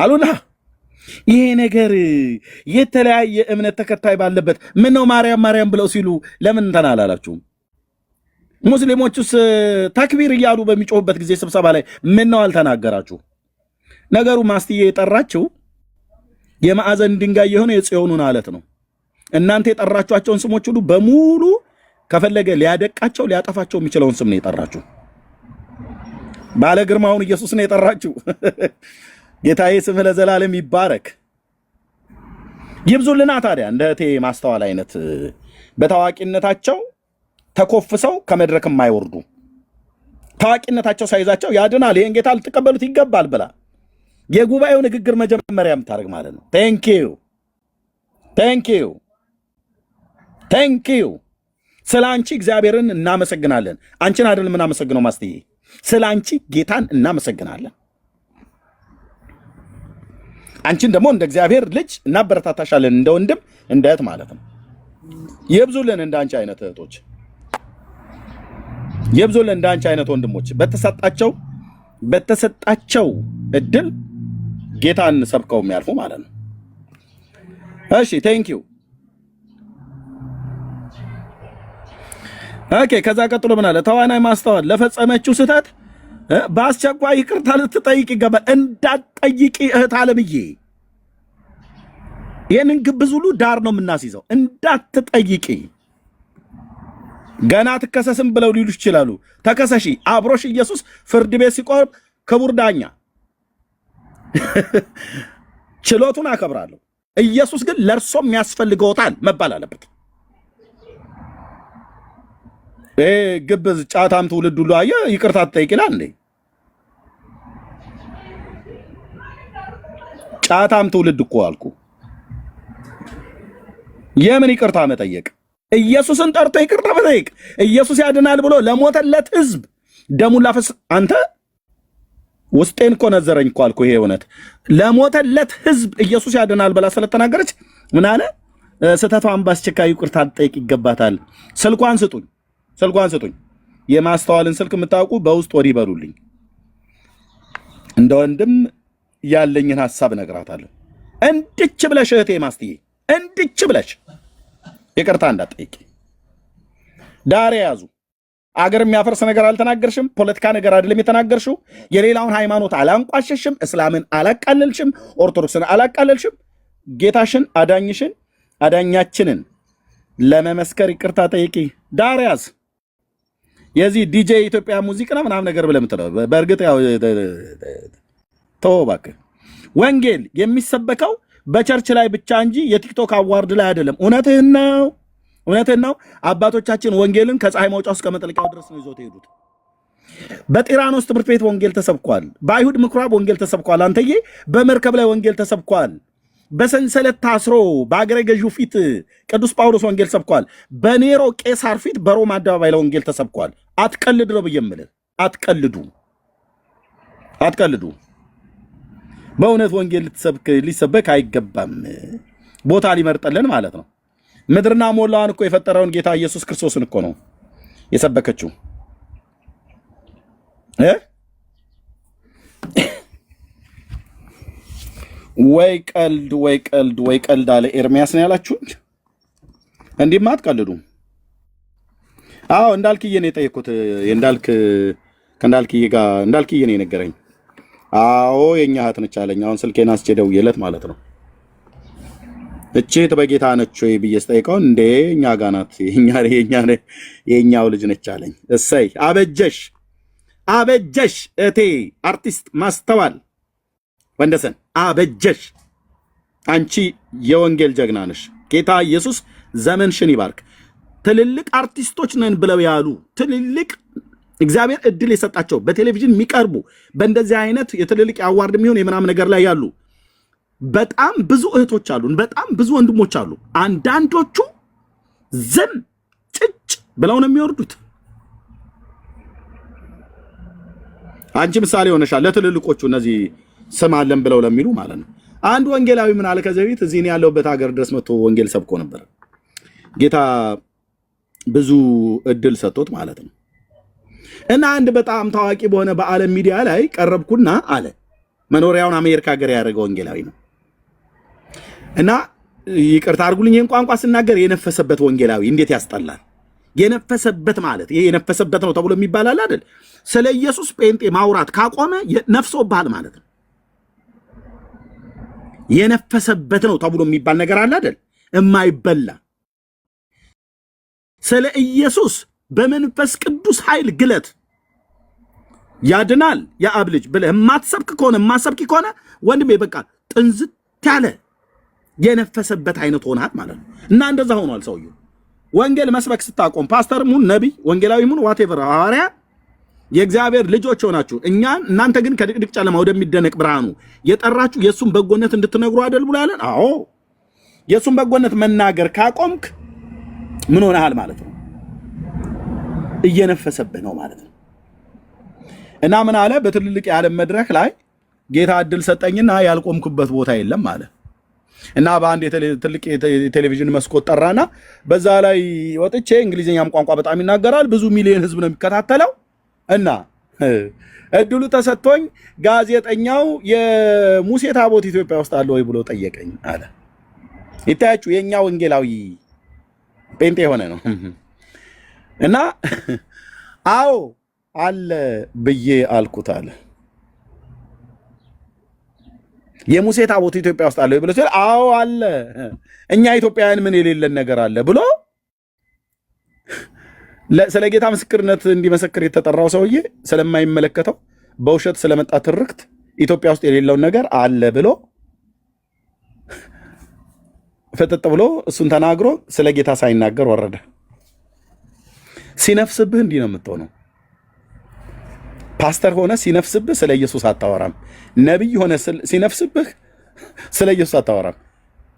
አሉላ። ይሄ ነገር የተለያየ እምነት ተከታይ ባለበት ምን ነው ማርያም ማርያም ብለው ሲሉ ለምን ተናላላችሁ? ሙስሊሞቹስ ተክቢር እያሉ በሚጮህበት ጊዜ ስብሰባ ላይ ምን ነው አልተናገራችሁ? ነገሩ ማስትዬ የጠራችው የማዕዘን ድንጋይ የሆነ የጽዮኑን አለት ነው። እናንተ የጠራችኋቸውን ስሞች ሁሉ በሙሉ ከፈለገ ሊያደቃቸው ሊያጠፋቸው የሚችለውን ስም ነው የጠራችሁ። ባለ ግርማውን ኢየሱስ ነው የጠራችሁ። ጌታዬ ስምህ ለዘላለም ይባረክ። ይብዙልና ታዲያ እንደ እቴ ማስተዋል አይነት በታዋቂነታቸው ተኮፍሰው ከመድረክ የማይወርዱ ታዋቂነታቸው ሳይዛቸው ያድናል፣ ይሄን ጌታ ልትቀበሉት ይገባል ብላ የጉባኤው ንግግር መጀመሪያ የምታደርግ ማለት ነው። ቴንኪዩ ስለ አንቺ እግዚአብሔርን እናመሰግናለን። አንቺን አይደል የምናመሰግነው ማስትዬ፣ ስለ አንቺ ጌታን እናመሰግናለን። አንቺን ደግሞ እንደ እግዚአብሔር ልጅ እናበረታታሻለን፣ እንደ ወንድም እንደ እህት ማለት ነው። ይብዙልን እንደ አንቺ አይነት እህቶች፣ ይብዙልን እንደ አንቺ አይነት ወንድሞች በተሰጣቸው እድል ጌታን ሰብከው የሚያልፉ ማለት ነው። እሺ ቴንኪዩ። ኦኬ ከዛ ቀጥሎ ምን አለ? ተዋናይ ማስተዋል ለፈጸመችው ስህተት በአስቸኳይ ይቅርታ ልትጠይቅ ይገባል። እንዳትጠይቂ እህት አለምዬ፣ ይህንን ግብዝ ሁሉ ዳር ነው የምናስይዘው። እንዳትጠይቂ፣ ገና ትከሰስም ብለው ሊሉ ይችላሉ። ተከሰሺ። አብሮሽ ኢየሱስ ፍርድ ቤት ሲቆም ክቡር ዳኛ ችሎቱን አከብራለሁ። ኢየሱስ ግን ለእርሶም ያስፈልገውታል መባል አለበት። ግብዝ ጫታም ትውልድ ሁሉ አየ ይቅርታ ትጠይቂናል እንዴ? ጫታም ትውልድ እኮ አልኩ። የምን ይቅርታ መጠየቅ? ኢየሱስን ጠርቶ ይቅርታ መጠየቅ። ኢየሱስ ያድናል ብሎ ለሞተለት ህዝብ ደሙን ላፈስ። አንተ ውስጤን እኮ ነዘረኝ እኮ አልኩ። ይሄ እውነት ለሞተለት ህዝብ ኢየሱስ ያድናል ብላ ስለተናገረች ምን አለ? ስህተቷን በአስቸኳይ ይቅርታ ትጠይቅ ይገባታል። ስልኳን ስጡኝ። የማስተዋልን ስልክ የምታውቁ በውስጥ ወዲህ በሉልኝ። እንደ ወንድም ያለኝን ሐሳብ እነግራታለሁ። እንድች ብለሽ እህቴ ማስትዬ፣ እንድች ብለሽ ይቅርታ እንዳትጠይቂ። ዳር ያዙ። አገር የሚያፈርስ ነገር አልተናገርሽም። ፖለቲካ ነገር አይደለም የተናገርሽው። የሌላውን ሃይማኖት አላንቋሸሽም። እስላምን አላቃለልሽም። ኦርቶዶክስን አላቃለልሽም። ጌታሽን አዳኛችንን ለመመስከር ይቅርታ ጠይቂ። ዳር ያዝ። የዚህ ዲጄ ኢትዮጵያ ሙዚቃ ነው ምናምን ነገር ብለህ የምትለው በእርግጥ ያው ተው እባክህ። ወንጌል የሚሰበከው በቸርች ላይ ብቻ እንጂ የቲክቶክ አዋርድ ላይ አይደለም። እውነትህን ነው። አባቶቻችን ወንጌልን ከፀሐይ መውጫው እስከ መጥለቂያው ድረስ ነው ይዞት ሄዱት። በጢራኖስ ትምህርት ቤት ወንጌል ተሰብኳል። በአይሁድ ምኩራብ ወንጌል ተሰብኳል። አንተዬ በመርከብ ላይ ወንጌል ተሰብኳል። በሰንሰለት ታስሮ በአገረ ገዢው ፊት ቅዱስ ጳውሎስ ወንጌል ሰብኳል። በኔሮ ቄሳር ፊት በሮም አደባባይ ላይ ወንጌል ተሰብኳል። አትቀልድ ነው ብዬ የምልህ። አትቀልዱ። በእውነት ወንጌል ሊሰበክ አይገባም። ቦታ ሊመርጠልን ማለት ነው። ምድርና ሞላዋን እኮ የፈጠረውን ጌታ ኢየሱስ ክርስቶስን እኮ ነው የሰበከችው። ወይ ቀልድ አለ ኤርሚያስ ነው ያላችሁኝ። እንዲህማ አትቀልዱም። አዎ እንዳልክዬ ነው የጠየኩት። እንዳልክዬ ነው የነገረኝ። አዎ የኛ እህት ነች አለኝ። አሁን ስልኬን አስቼ ደውዬለት ማለት ነው። እቺት በጌታ ነች ወይ ብዬ ስጠይቀው እንዴ እኛ ጋር ናት፣ የኛው ልጅ ነች አለኝ። እሰይ አበጀሽ እቴ አርቲስት ማስተዋል ወንደሰን አበጀሽ። አንቺ የወንጌል ጀግና ነሽ። ጌታ ኢየሱስ ዘመንሽን ይባርክ። ትልልቅ አርቲስቶች ነን ብለው ያሉ ትልልቅ እግዚአብሔር እድል የሰጣቸው በቴሌቪዥን የሚቀርቡ በእንደዚህ አይነት የትልልቅ የአዋርድ የሚሆን የምናምን ነገር ላይ ያሉ በጣም ብዙ እህቶች አሉን፣ በጣም ብዙ ወንድሞች አሉ። አንዳንዶቹ ዝም ጭጭ ብለው ነው የሚወርዱት። አንቺ ምሳሌ ሆነሻል ለትልልቆቹ እነዚህ ስም አለን ብለው ለሚሉ ማለት ነው። አንድ ወንጌላዊ ምን አለ ከዚህ በፊት እዚህ ያለውበት ሀገር ድረስ መጥቶ ወንጌል ሰብኮ ነበር። ጌታ ብዙ እድል ሰጥቶት ማለት ነው። እና አንድ በጣም ታዋቂ በሆነ በዓለም ሚዲያ ላይ ቀረብኩና አለ መኖሪያውን አሜሪካ ሀገር ያደረገ ወንጌላዊ ነው። እና ይቅርታ አድርጉልኝ ይህን ቋንቋ ስናገር የነፈሰበት ወንጌላዊ እንዴት ያስጠላል። የነፈሰበት ማለት ይሄ የነፈሰበት ነው ተብሎ የሚባላል አይደል? ስለ ኢየሱስ ጴንጤ ማውራት ካቆመ ነፍሶብሃል ማለት ነው። የነፈሰበት ነው ተብሎ የሚባል ነገር አለ አይደል? የማይበላ ስለ ኢየሱስ በመንፈስ ቅዱስ ኃይል ግለት ያድናል የአብ ልጅ ብለህ የማትሰብክ ከሆነ የማትሰብክ ከሆነ ወንድሜ በቃ ጥንዝት ያለ የነፈሰበት አይነት ሆናል ማለት ነው። እና እንደዛ ሆኗል ሰውየው። ወንጌል መስበክ ስታቆም ፓስተር ሙን ነቢይ ወንጌላዊ ሙን ዋቴቨር ሐዋርያ የእግዚአብሔር ልጆች ሆናችሁ እናንተ ግን ከድቅድቅ ጨለማ ወደሚደነቅ ብርሃኑ የጠራችሁ የእሱን በጎነት እንድትነግሩ አይደል ብሎ ያለን? አዎ የእሱን በጎነት መናገር ካቆምክ ምን ሆነሃል ማለት ነው? እየነፈሰብህ ነው ማለት ነው። እና ምን አለ በትልልቅ የዓለም መድረክ ላይ ጌታ እድል ሰጠኝና ያልቆምኩበት ቦታ የለም አለ። እና በአንድ ትልቅ የቴሌቪዥን መስኮት ጠራና በዛ ላይ ወጥቼ እንግሊዝኛም ቋንቋ በጣም ይናገራል፣ ብዙ ሚሊዮን ህዝብ ነው የሚከታተለው። እና እድሉ ተሰጥቶኝ ጋዜጠኛው የሙሴ ታቦት ኢትዮጵያ ውስጥ አለ ወይ ብሎ ጠየቀኝ አለ። ይታያችሁ የኛ ወንጌላዊ ጴንጤ የሆነ ነው። እና አዎ አለ ብዬ አልኩት አለ። የሙሴ ታቦት ኢትዮጵያ ውስጥ አለ ብሎ ሲል አዎ አለ፣ እኛ ኢትዮጵያውያን ምን የሌለን ነገር አለ ብሎ ስለ ጌታ ምስክርነት እንዲመሰክር የተጠራው ሰውዬ ስለማይመለከተው በውሸት ስለመጣ ትርክት ኢትዮጵያ ውስጥ የሌለውን ነገር አለ ብሎ ፈጠጥ ብሎ እሱን ተናግሮ ስለ ጌታ ሳይናገር ወረደ። ሲነፍስብህ እንዲህ ነው የምትሆነው። ፓስተር ሆነ ሲነፍስብህ ስለ ኢየሱስ አታወራም። ነቢይ ሆነ ሲነፍስብህ ስለ ኢየሱስ አታወራም።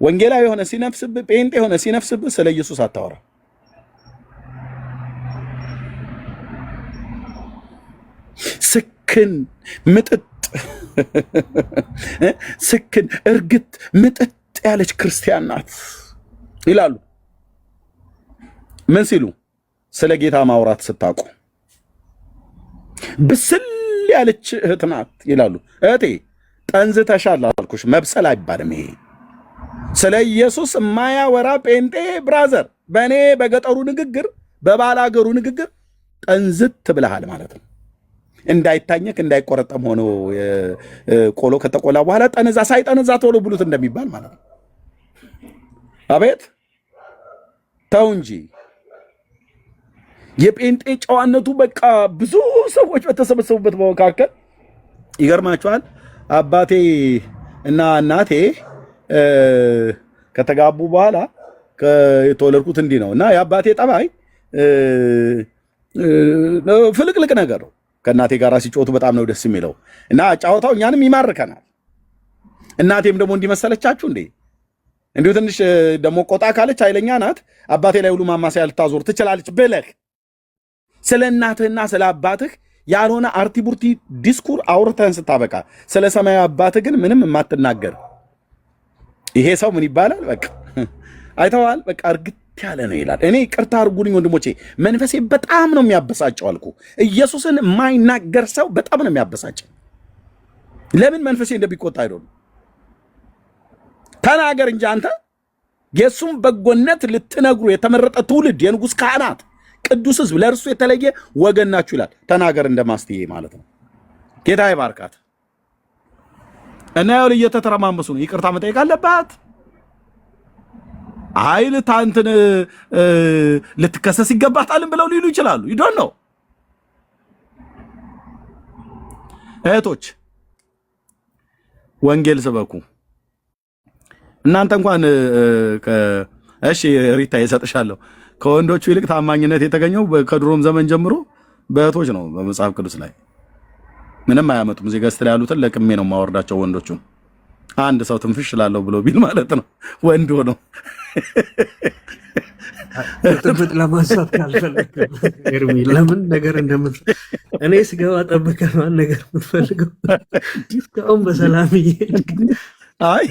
ወንጌላዊ ሆነ ሲነፍስብህ፣ ጴንጤ ሆነ ሲነፍስብህ ስለ ኢየሱስ አታወራም። ስክን ምጥጥ ስክን እርግጥ ምጥጥ ያለች ክርስቲያን ናት ይላሉ። ምን ሲሉ? ስለ ጌታ ማውራት ስታውቁ። ብስል ያለች እህት ናት ይላሉ። እህቴ ጠንዝተሻል አልኩሽ። መብሰል አይባልም ይሄ። ስለ ኢየሱስ የማያወራ ጴንጤ ብራዘር በእኔ በገጠሩ ንግግር፣ በባላገሩ ንግግር ጠንዝት ብለሃል ማለት ነው። እንዳይታኘክ እንዳይቆረጠም ሆኖ ቆሎ ከተቆላ በኋላ ጠነዛ ሳይጠነዛ ቶሎ ብሉት እንደሚባል ማለት ነው። አቤት ተው እንጂ የጴንጤ ጨዋነቱ በቃ ብዙ ሰዎች በተሰበሰቡበት መካከል ይገርማቸዋል። አባቴ እና እናቴ ከተጋቡ በኋላ የተወለድኩት እንዲህ ነው እና የአባቴ ጠባይ ፍልቅልቅ ነገር ነው። ከእናቴ ጋር ሲጮቱ በጣም ነው ደስ የሚለው እና ጫወታው እኛንም ይማርከናል። እናቴም ደግሞ እንዲመሰለቻችሁ እንዴ እንዲሁ ትንሽ ደግሞ ቆጣ ካለች ኃይለኛ ናት። አባቴ ላይ ሁሉ ማማሰያ ልታዞር ትችላለች ብለህ ስለ እናትህና ስለ አባትህ ያልሆነ አርቲቡርቲ ዲስኩር አውርተህን ስታበቃ ስለ ሰማያዊ አባትህ ግን ምንም የማትናገር ይሄ ሰው ምን ይባላል? በቃ አይተዋል። በቃ እርግጥ ያለ ነው ይላል። እኔ ቅርታ አድርጉልኝ ወንድሞቼ፣ መንፈሴ በጣም ነው የሚያበሳጨው አልኩ። ኢየሱስን የማይናገር ሰው በጣም ነው የሚያበሳጨው። ለምን መንፈሴ እንደሚቆጣ አይደለም። ተናገር እንጂ አንተ የሱም በጎነት ልትነግሩ የተመረጠ ትውልድ፣ የንጉሥ ካህናት፣ ቅዱስ ሕዝብ፣ ለእርሱ የተለየ ወገን ናችሁ ይላል። ተናገር እንደማስትዬ ማለት ነው። ጌታ ይባርካት። እና ያው እየተተረማመሱ ነው። ይቅርታ መጠየቅ አለባት። አይል ታንተን ልትከሰስ ይገባታልን ብለው ሊሉ ይችላሉ። ይዶን ነው እህቶች፣ ወንጌል ስበኩ። እናንተ እንኳን እሺ ሪታ ይሰጥሻለሁ። ከወንዶቹ ይልቅ ታማኝነት የተገኘው ከድሮም ዘመን ጀምሮ በእህቶች ነው። በመጽሐፍ ቅዱስ ላይ ምንም አያመጡም። እዚህ ገዝት ላይ ያሉትን ለቅሜ ነው ማወርዳቸው ወንዶቹን። አንድ ሰው ትንፍሽ ላለው ብሎ ቢል ማለት ነው ወንድ ሆኖ ጥብጥ ለማንሳት ካልፈለግም ኤርሚ ለምን ነገር እንደምት እኔ ስገባ ጠብቀህ ማን ነገር የምትፈልገው እስካሁን በሰላም እየሄድክ አይ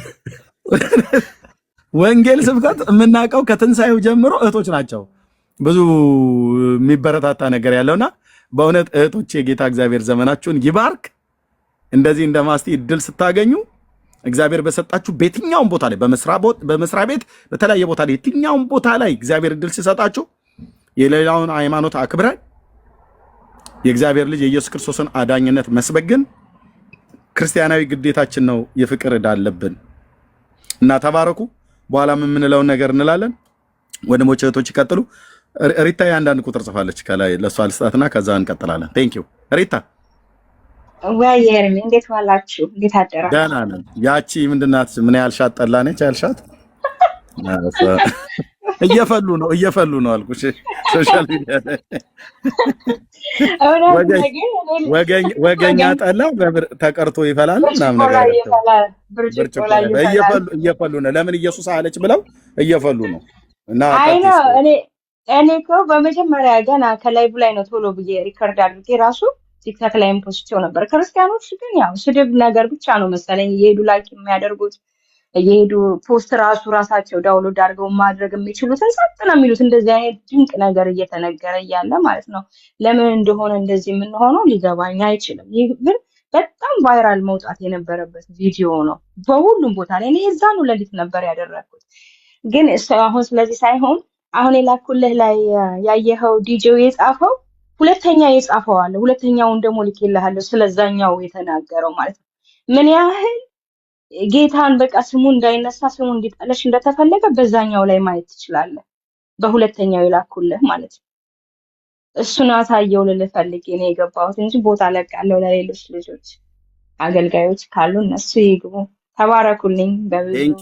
ወንጌል ስብከት የምናውቀው ከትንሳኤው ጀምሮ እህቶች ናቸው። ብዙ የሚበረታታ ነገር ያለውና በእውነት እህቶች የጌታ እግዚአብሔር ዘመናችሁን ይባርክ። እንደዚህ እንደማስቲ እድል ስታገኙ እግዚአብሔር በሰጣችሁ በየትኛውም ቦታ ላይ በመስሪያ ቤት በተለያየ ቦታ ላይ የትኛውም ቦታ ላይ እግዚአብሔር እድል ሲሰጣችሁ የሌላውን ሃይማኖት አክብረን የእግዚአብሔር ልጅ የኢየሱስ ክርስቶስን አዳኝነት መስበክን ክርስቲያናዊ ግዴታችን ነው። የፍቅር ዕዳ አለብን እና ተባረኩ። በኋላም የምንለውን ነገር እንላለን። ወንድሞች እህቶች ይቀጥሉ። ሪታ የአንዳንድ ቁጥር ጽፋለች ከላይ ለሷ ልስጣትና ከዛ እንቀጥላለን። ቴንክ ዩ ሪታ። ወይ ኤርሚ እንዴት ዋላችሁ? እንዴት አደራችሁ? ደህና ነን። ያቺ ምንድናት? ምን ያልሻት ጠላ ነች ያልሻት? እየፈሉ ነው አልኩሽ። ሶሻል ሚዲያ ላይ ወገኛ ጠላ ተቀርቶ ይፈላል ምናምን ነገር ብርጭቆ ላይ እየፈሉ ነው። ለምን ኢየሱስ አለች ብለው እየፈሉ ነው። እና እኔ እኮ በመጀመሪያ ገና ከላይቭ ላይ ነው ቶሎ ብዬ ሪከርድ አድርጌ ራሱ ቲክታክ ላይም ፖስቼው ነበር። ክርስቲያኖች ግን ያው ስድብ ነገር ብቻ ነው መሰለኝ እየሄዱ ላይክ የሚያደርጉት እየሄዱ ፖስት ራሳቸው ዳውንሎድ አድርገው ማድረግ የሚችሉትን ሰጥ ነው የሚሉት። እንደዚህ አይነት ድንቅ ነገር እየተነገረ እያለ ማለት ነው ለምን እንደሆነ እንደዚህ የምንሆነው ሊገባኝ አይችልም። ይህ ግን በጣም ቫይራል መውጣት የነበረበት ቪዲዮ ነው በሁሉም ቦታ ላይ። እኔ እዛኑ ለሊት ነበር ያደረኩት። ግን አሁን ስለዚህ ሳይሆን አሁን የላኩልህ ላይ ያየኸው ዲጄው የጻፈው ሁለተኛ የጻፈው አለ። ሁለተኛውን ደግሞ ልኬልሃለሁ ስለዛኛው የተናገረው ማለት ነው ምን ያህል ጌታን በቃ ስሙ እንዳይነሳ ስሙ እንዲጠለሽ እንደተፈለገ በዛኛው ላይ ማየት ትችላለህ። በሁለተኛው የላኩልህ ማለት ነው። እሱን አሳየው ልልህ ፈልጌ ነው የገባሁት እንጂ ቦታ ለቃለሁ ለሌሎች ልጆች አገልጋዮች ካሉ እነሱ ይግቡ። ተባረኩልኝ። ቴንክ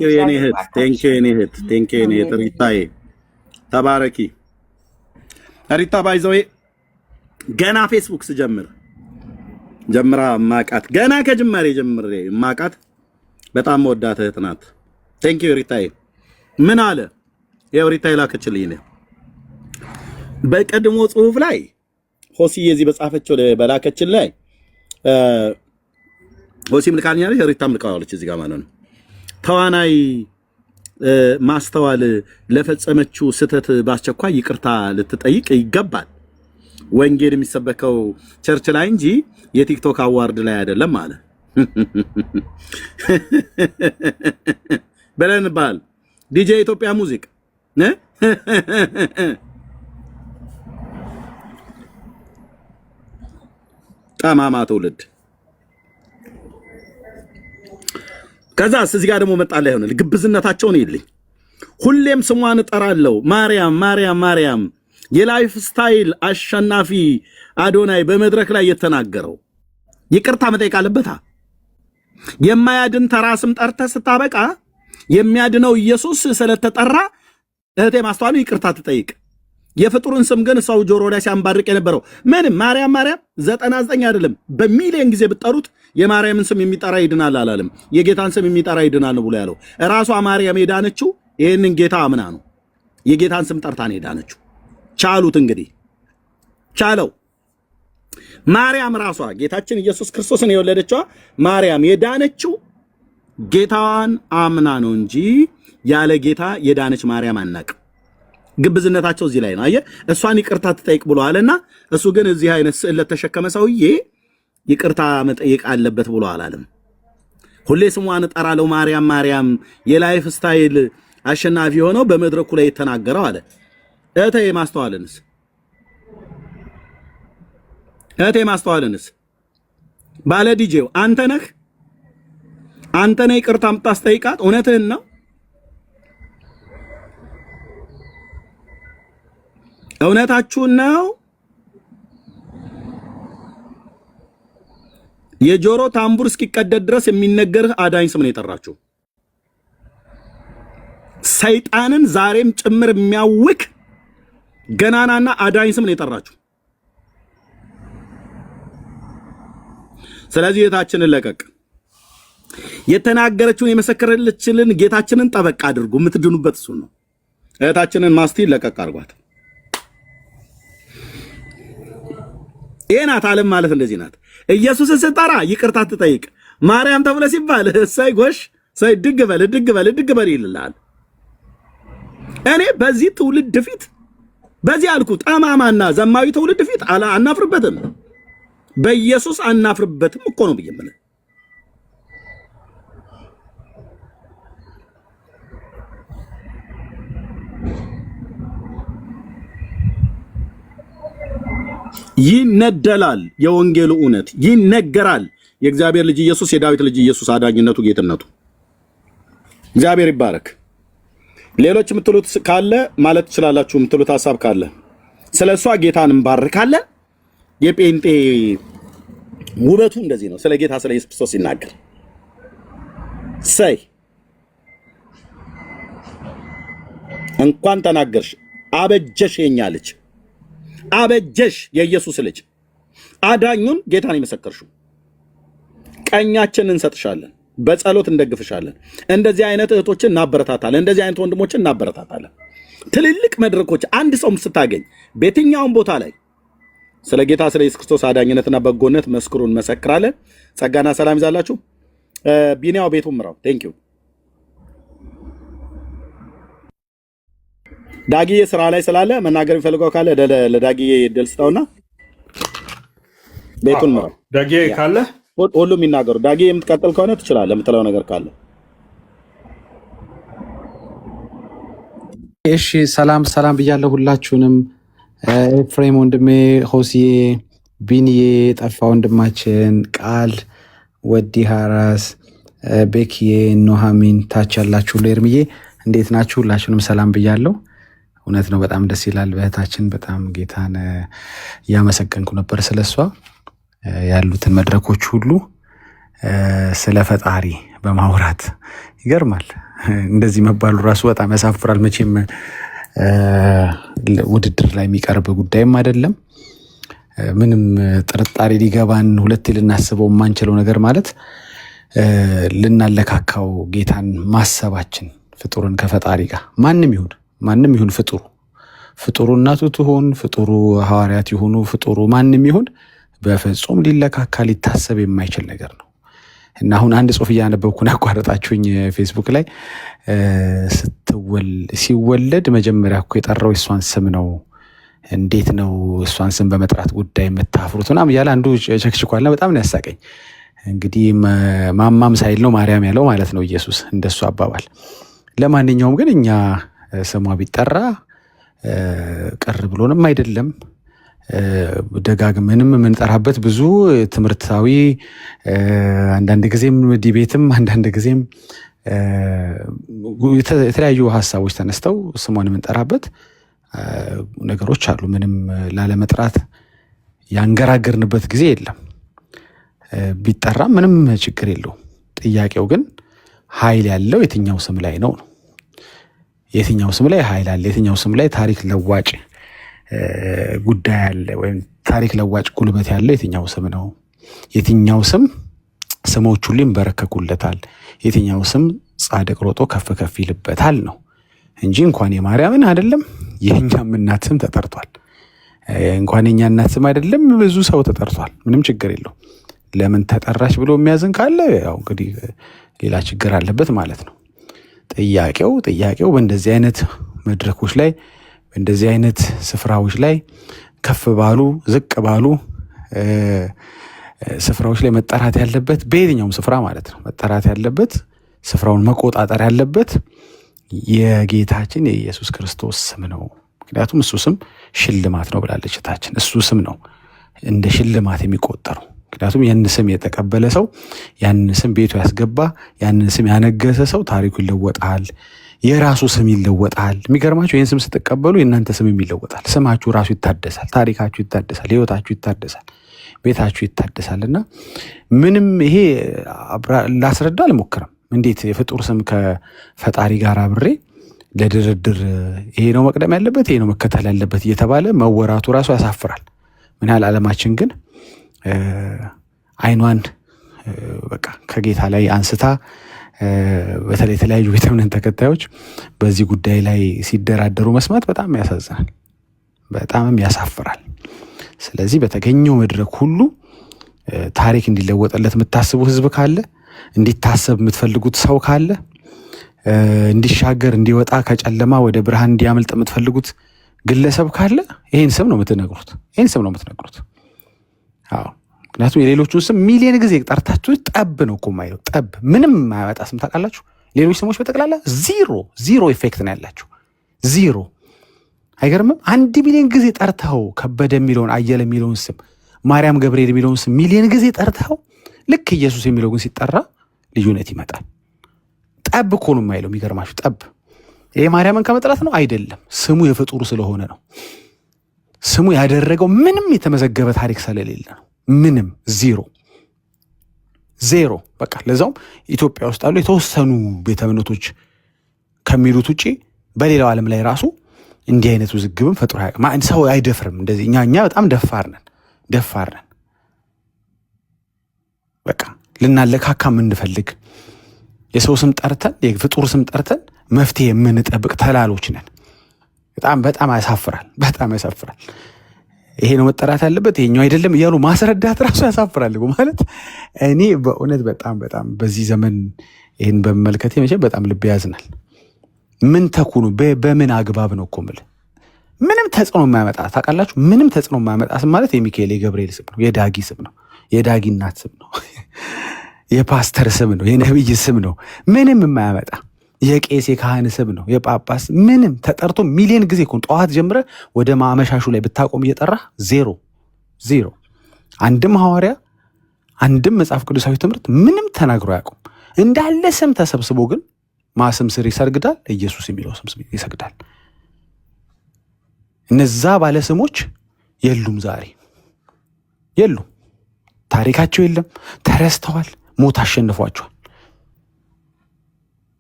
ዩ የኔ እህት ሪታዬ ተባረኪ። ሪታ ባይዘዌ ገና ፌስቡክ ጀምራ ማቃት ገና ከጅማሬ ጀምሬ ማቃት በጣም ወዳት እህት ናት። ቴንክ ዩ ሪታዬ። ምን አለ ያው ሪታዬ ላከችልኝ ነው በቀድሞ ጽሁፍ ላይ ሆሲዬ እዚህ በጻፈችው በላከችን ላይ ሆሲም ልካኛለች ሪታም ልካዋለች እዚህ ጋር ማለት ነው። ተዋናይ ማስተዋል ለፈጸመችው ስተት በአስቸኳይ ይቅርታ ልትጠይቅ ይገባል። ወንጌል የሚሰበከው ቸርች ላይ እንጂ የቲክቶክ አዋርድ ላይ አይደለም አለ በለንባል ዲጄ ኢትዮጵያ ሙዚክ ጠማማ ትውልድ። ከዛስ እዚህ ጋር ደግሞ መጣላ ይሆናል ግብዝነታቸውን ይልኝ ሁሌም ስሟን እጠራለሁ ማርያም የላይፍ ስታይል አሸናፊ አዶናይ በመድረክ ላይ የተናገረው ይቅርታ መጠየቅ አለበታ። የማያድን ተራ ስም ጠርተህ ስታበቃ የሚያድነው ኢየሱስ ስለተጠራ እህቴ ማስተዋል ይቅርታ ትጠይቅ። የፍጡርን ስም ግን ሰው ጆሮ ላይ ሲያንባርቅ የነበረው ምንም ማርያም 99 አይደለም በሚሊዮን ጊዜ ብትጠሩት የማርያምን ስም የሚጠራ ይድናል አላለም። የጌታን ስም የሚጠራ ይድናል ነው ብሎ ያለው። ራሷ ማርያም የዳነችው ይሄንን ጌታ አምና ነው። የጌታን ስም ጠርታ ነው የዳነችው። ቻሉት እንግዲህ ቻለው። ማርያም ራሷ ጌታችን ኢየሱስ ክርስቶስን የወለደችው ማርያም የዳነችው ጌታዋን አምና ነው እንጂ ያለ ጌታ የዳነች ማርያም አናውቅም። ግብዝነታቸው እዚህ ላይ ነው። አየህ እሷን ይቅርታ ትጠይቅ ብለዋልና እሱ ግን እዚህ አይነት ስዕል ለተሸከመ ሰውዬ ይቅርታ መጠየቅ አለበት ብሎ አላለም። ሁሌ ስሟን እጠራለሁ ማርያም የላይፍ ስታይል አሸናፊ ሆነው በመድረኩ ላይ የተናገረው አለ። እህቴ ማስተዋልንስ ባለ ዲጄው አንተ ነህ ይቅርታ የምታስጠይቃት? እውነትህን ነው? እውነታችሁን ነው? የጆሮ ታምቡር እስኪቀደድ ድረስ የሚነገርህ አዳኝ ስም ነው የጠራችሁ። ሰይጣንን ዛሬም ጭምር የሚያውክ ገናናና አዳኝ ስም ነው የጠራችሁ። ስለዚህ እህታችንን ለቀቅ። የተናገረችውን የመሰከረችልን ጌታችንን ጠበቅ አድርጉ። የምትድኑበት እሱ ነው። እህታችንን ማስቲ ለቀቅ አድርጓት። ይሄ ናት ዓለም ማለት እንደዚህ ናት። ኢየሱስን ስጠራ ይቅርታ ትጠይቅ። ማርያም ተብለ ሲባል እሰይ ጎሽ እሰይ ድግ በል ይልልሃል። እኔ በዚህ ትውልድ ፊት በዚህ አልኩ ጠማማና ዘማዊ ትውልድ ፊት አናፍርበትም። በኢየሱስ አናፍርበትም እኮ ነው ብዬ ማለት ይነደላል። የወንጌሉ እውነት ይነገራል። የእግዚአብሔር ልጅ ኢየሱስ የዳዊት ልጅ ኢየሱስ አዳኝነቱ ጌትነቱ እግዚአብሔር ይባረክ። ሌሎች የምትሉት ካለ ማለት ትችላላችሁ። የምትሉት ሐሳብ ካለ ስለሷ ጌታን እንባርካለን። የጴንጤ ውበቱ እንደዚህ ነው። ስለ ጌታ ስለ ኢየሱስ ክርስቶስ ሲናገር እንኳን ተናገርሽ አበጀሽ፣ የኛ ልጅ አበጀሽ፣ የኢየሱስ ልጅ አዳኙን ጌታን ይመሰከርሽው። ቀኛችንን እንሰጥሻለን፣ በጸሎት እንደግፍሻለን። እንደዚህ አይነት እህቶችን እናበረታታለን። እንደዚህ አይነት ወንድሞችን እናበረታታለን። ትልልቅ መድረኮች አንድ ሰው ስታገኝ በየትኛውም ቦታ ላይ ስለ ጌታ ስለ ኢየሱስ ክርስቶስ አዳኝነትና በጎነት መስክሩን መሰክራለን። ጸጋና ሰላም ይዛላችሁ። ቢኒያው ቤቱን ምራው። ቴንክ ዩ ዳጊዬ። ስራ ላይ ስላለ መናገር የሚፈልገው ካለ ለዳጊዬ እድል ስጠውና ቤቱን ምራው። ዳጊዬ ካለ ሁሉም ይናገሩ። ዳጊዬ የምትቀጥል ከሆነ ትችላለህ፣ የምትለው ነገር ካለ። እሺ፣ ሰላም ብያለሁ ሁላችሁንም። ኤፍሬም ወንድሜ፣ ሆስዬ፣ ቢንዬ፣ ጠፋ ወንድማችን፣ ቃል፣ ወዲ፣ ሀራስ፣ ቤክዬ፣ ኖሃሚን፣ ታች ያላችሁ ሁሉ ኤርምዬ እንዴት ናችሁ? ሁላችሁንም ሰላም ብያለሁ። እውነት ነው፣ በጣም ደስ ይላል። በእህታችን በጣም ጌታን እያመሰገንኩ ነበር። ስለሷ ያሉትን መድረኮች ሁሉ ስለ ፈጣሪ በማውራት ይገርማል። እንደዚህ መባሉ ራሱ በጣም ያሳፍራል። መቼም ውድድር ላይ የሚቀርብ ጉዳይም አይደለም። ምንም ጥርጣሬ ሊገባን ሁለቴ ልናስበው የማንችለው ነገር ማለት ልናለካካው ጌታን ማሰባችን ፍጡርን ከፈጣሪ ጋር ማንም ይሁን ፍጡሩ እናቱ ትሆን ፍጡሩ ሐዋርያት ይሁኑ ፍጡሩ ማንም ይሁን በፍጹም ሊለካካ ሊታሰብ የማይችል ነገር ነው። እና አሁን አንድ ጽሑፍ እያነበብኩን ያቋረጣችሁኝ ፌስቡክ ላይ ሲወለድ መጀመሪያ እኮ የጠራው የእሷን ስም ነው፣ እንዴት ነው እሷን ስም በመጥራት ጉዳይ የምታፍሩት ምናምን እያለ አንዱ ቸክችኳልና በጣም ነው ያሳቀኝ። እንግዲህ ማማም ሳይል ነው ማርያም ያለው ማለት ነው ኢየሱስ እንደሱ አባባል። ለማንኛውም ግን እኛ ስሟ ቢጠራ ቅር ብሎንም አይደለም፣ ደጋግመንም የምንጠራበት ብዙ ትምህርታዊ አንዳንድ ጊዜም ዲቤትም አንዳንድ ጊዜም የተለያዩ ሀሳቦች ተነስተው ስሟን የምንጠራበት ነገሮች አሉ። ምንም ላለመጥራት ያንገራገርንበት ጊዜ የለም። ቢጠራ ምንም ችግር የለው። ጥያቄው ግን ኃይል ያለው የትኛው ስም ላይ ነው? የትኛው ስም ላይ ኃይል አለ? የትኛው ስም ላይ ታሪክ ለዋጭ ጉዳይ አለ? ወይም ታሪክ ለዋጭ ጉልበት ያለው የትኛው ስም ነው? የትኛው ስም ስሞች ሁሉ ይንበረከኩለታል? የትኛው ስም ጻድቅ ሮጦ ከፍ ከፍ ይልበታል ነው እንጂ እንኳን የማርያምን አይደለም የእኛም እናት ስም ተጠርቷል። እንኳን የኛ እናት ስም አይደለም ብዙ ሰው ተጠርቷል። ምንም ችግር የለው። ለምን ተጠራሽ ብሎ የሚያዝን ካለ ያው እንግዲህ ሌላ ችግር አለበት ማለት ነው። ጥያቄው በእንደዚህ አይነት መድረኮች ላይ በእንደዚህ አይነት ስፍራዎች ላይ ከፍ ባሉ ዝቅ ባሉ ስፍራዎች ላይ መጠራት ያለበት በየትኛውም ስፍራ ማለት ነው መጠራት ያለበት ስፍራውን መቆጣጠር ያለበት የጌታችን የኢየሱስ ክርስቶስ ስም ነው። ምክንያቱም እሱ ስም ሽልማት ነው ብላለች እህታችን። እሱ ስም ነው እንደ ሽልማት የሚቆጠረው። ምክንያቱም ያን ስም የተቀበለ ሰው ያን ስም ቤቱ ያስገባ ያን ስም ያነገሰ ሰው ታሪኩ ይለወጣል፣ የራሱ ስም ይለወጣል። የሚገርማችሁ ይህን ስም ስትቀበሉ የእናንተ ስም ይለወጣል። ስማችሁ ራሱ ይታደሳል፣ ታሪካችሁ ይታደሳል፣ ህይወታችሁ ይታደሳል፣ ቤታችሁ ይታደሳል። እና ምንም ይሄ ላስረዳ አልሞክርም። እንዴት የፍጡር ስም ከፈጣሪ ጋር አብሬ ለድርድር ይሄ ነው መቅደም ያለበት ይሄ ነው መከተል ያለበት እየተባለ መወራቱ ራሱ ያሳፍራል። ምን ያህል ዓለማችን ግን አይኗን በቃ ከጌታ ላይ አንስታ በተለይ የተለያዩ ቤተ እምነት ተከታዮች በዚህ ጉዳይ ላይ ሲደራደሩ መስማት በጣም ያሳዝናል፣ በጣምም ያሳፍራል። ስለዚህ በተገኘው መድረክ ሁሉ ታሪክ እንዲለወጥለት የምታስቡ ህዝብ ካለ እንዲታሰብ የምትፈልጉት ሰው ካለ እንዲሻገር እንዲወጣ ከጨለማ ወደ ብርሃን እንዲያመልጥ የምትፈልጉት ግለሰብ ካለ ይሄን ስም ነው የምትነግሩት። አዎ ምክንያቱም የሌሎቹን ስም ሚሊዮን ጊዜ ጠርታችሁ ጠብ ነው እኮ የማይለው። ጠብ ምንም የማያመጣ ስም ታውቃላችሁ። ሌሎች ስሞች በጠቅላላ ዚሮ ኢፌክት ነው ያላቸው። ዚሮ አይገርምም? 1 ሚሊዮን ጊዜ ጠርተኸው ከበደ የሚለውን አየለ የሚለውን ስም ማርያም ገብርኤል የሚለውን ስም ሚሊዮን ጊዜ ጠርተኸው ልክ ኢየሱስ የሚለው ግን ሲጠራ ልዩነት ይመጣል። ጠብ እኮ ነው የማይለው። የሚገርማችሁ ጠብ ይሄ ማርያምን ከመጥራት ነው አይደለም። ስሙ የፍጡሩ ስለሆነ ነው። ስሙ ያደረገው ምንም የተመዘገበ ታሪክ ስለሌለ ነው። ምንም ዜሮ በቃ። ለዛውም ኢትዮጵያ ውስጥ ያሉ የተወሰኑ ቤተ እምነቶች ከሚሉት ውጪ በሌላው ዓለም ላይ ራሱ እንዲህ አይነት ውዝግብም ፈጥሮ አያውቅም። ሰው አይደፍርም እንደዚህ። እኛ በጣም ደፋር ነን። በቃ ልናለካካ የምንፈልግ የሰው ስም ጠርተን የፍጡር ስም ጠርተን መፍትሄ የምንጠብቅ ተላሎች ነን። በጣም ያሳፍራል። ይሄ ነው መጠራት ያለበት ይሄኛው አይደለም እያሉ ማስረዳት ራሱ ያሳፍራል ማለት። እኔ በእውነት በጣም በዚህ ዘመን ይህን በመመልከቴ መቼም በጣም ልብ ያዝናል። ምን ተኩኑ በምን አግባብ ነው እኮ የምልህ። ምንም ተጽዕኖ የማያመጣ ታውቃላችሁ። ምንም ተጽዕኖ የማያመጣ ስም ማለት የሚካኤል የገብርኤል ስም ነው፣ የዳጊ ስም ነው፣ የዳጊ እናት ስም ነው፣ የፓስተር ስም ነው፣ የነብይ ስም ነው። ምንም የማያመጣ የቄስ የካህን ስም ነው፣ የጳጳስ ምንም ተጠርቶ ሚሊዮን ጊዜ እኮ ጠዋት ጀምረ ወደ ማመሻሹ ላይ ብታቆም እየጠራ ዜሮ። አንድም ሐዋርያ አንድም መጽሐፍ ቅዱሳዊ ትምህርት ምንም ተናግሮ ያውቁም። እንዳለ ስም ተሰብስቦ ግን ማስም ስር ይሰግዳል፣ ኢየሱስ የሚለው ስም ይሰግዳል። እነዛ ባለ ስሞች የሉም፣ ዛሬ የሉም፣ ታሪካቸው የለም፣ ተረስተዋል፣ ሞት አሸንፏቸዋል።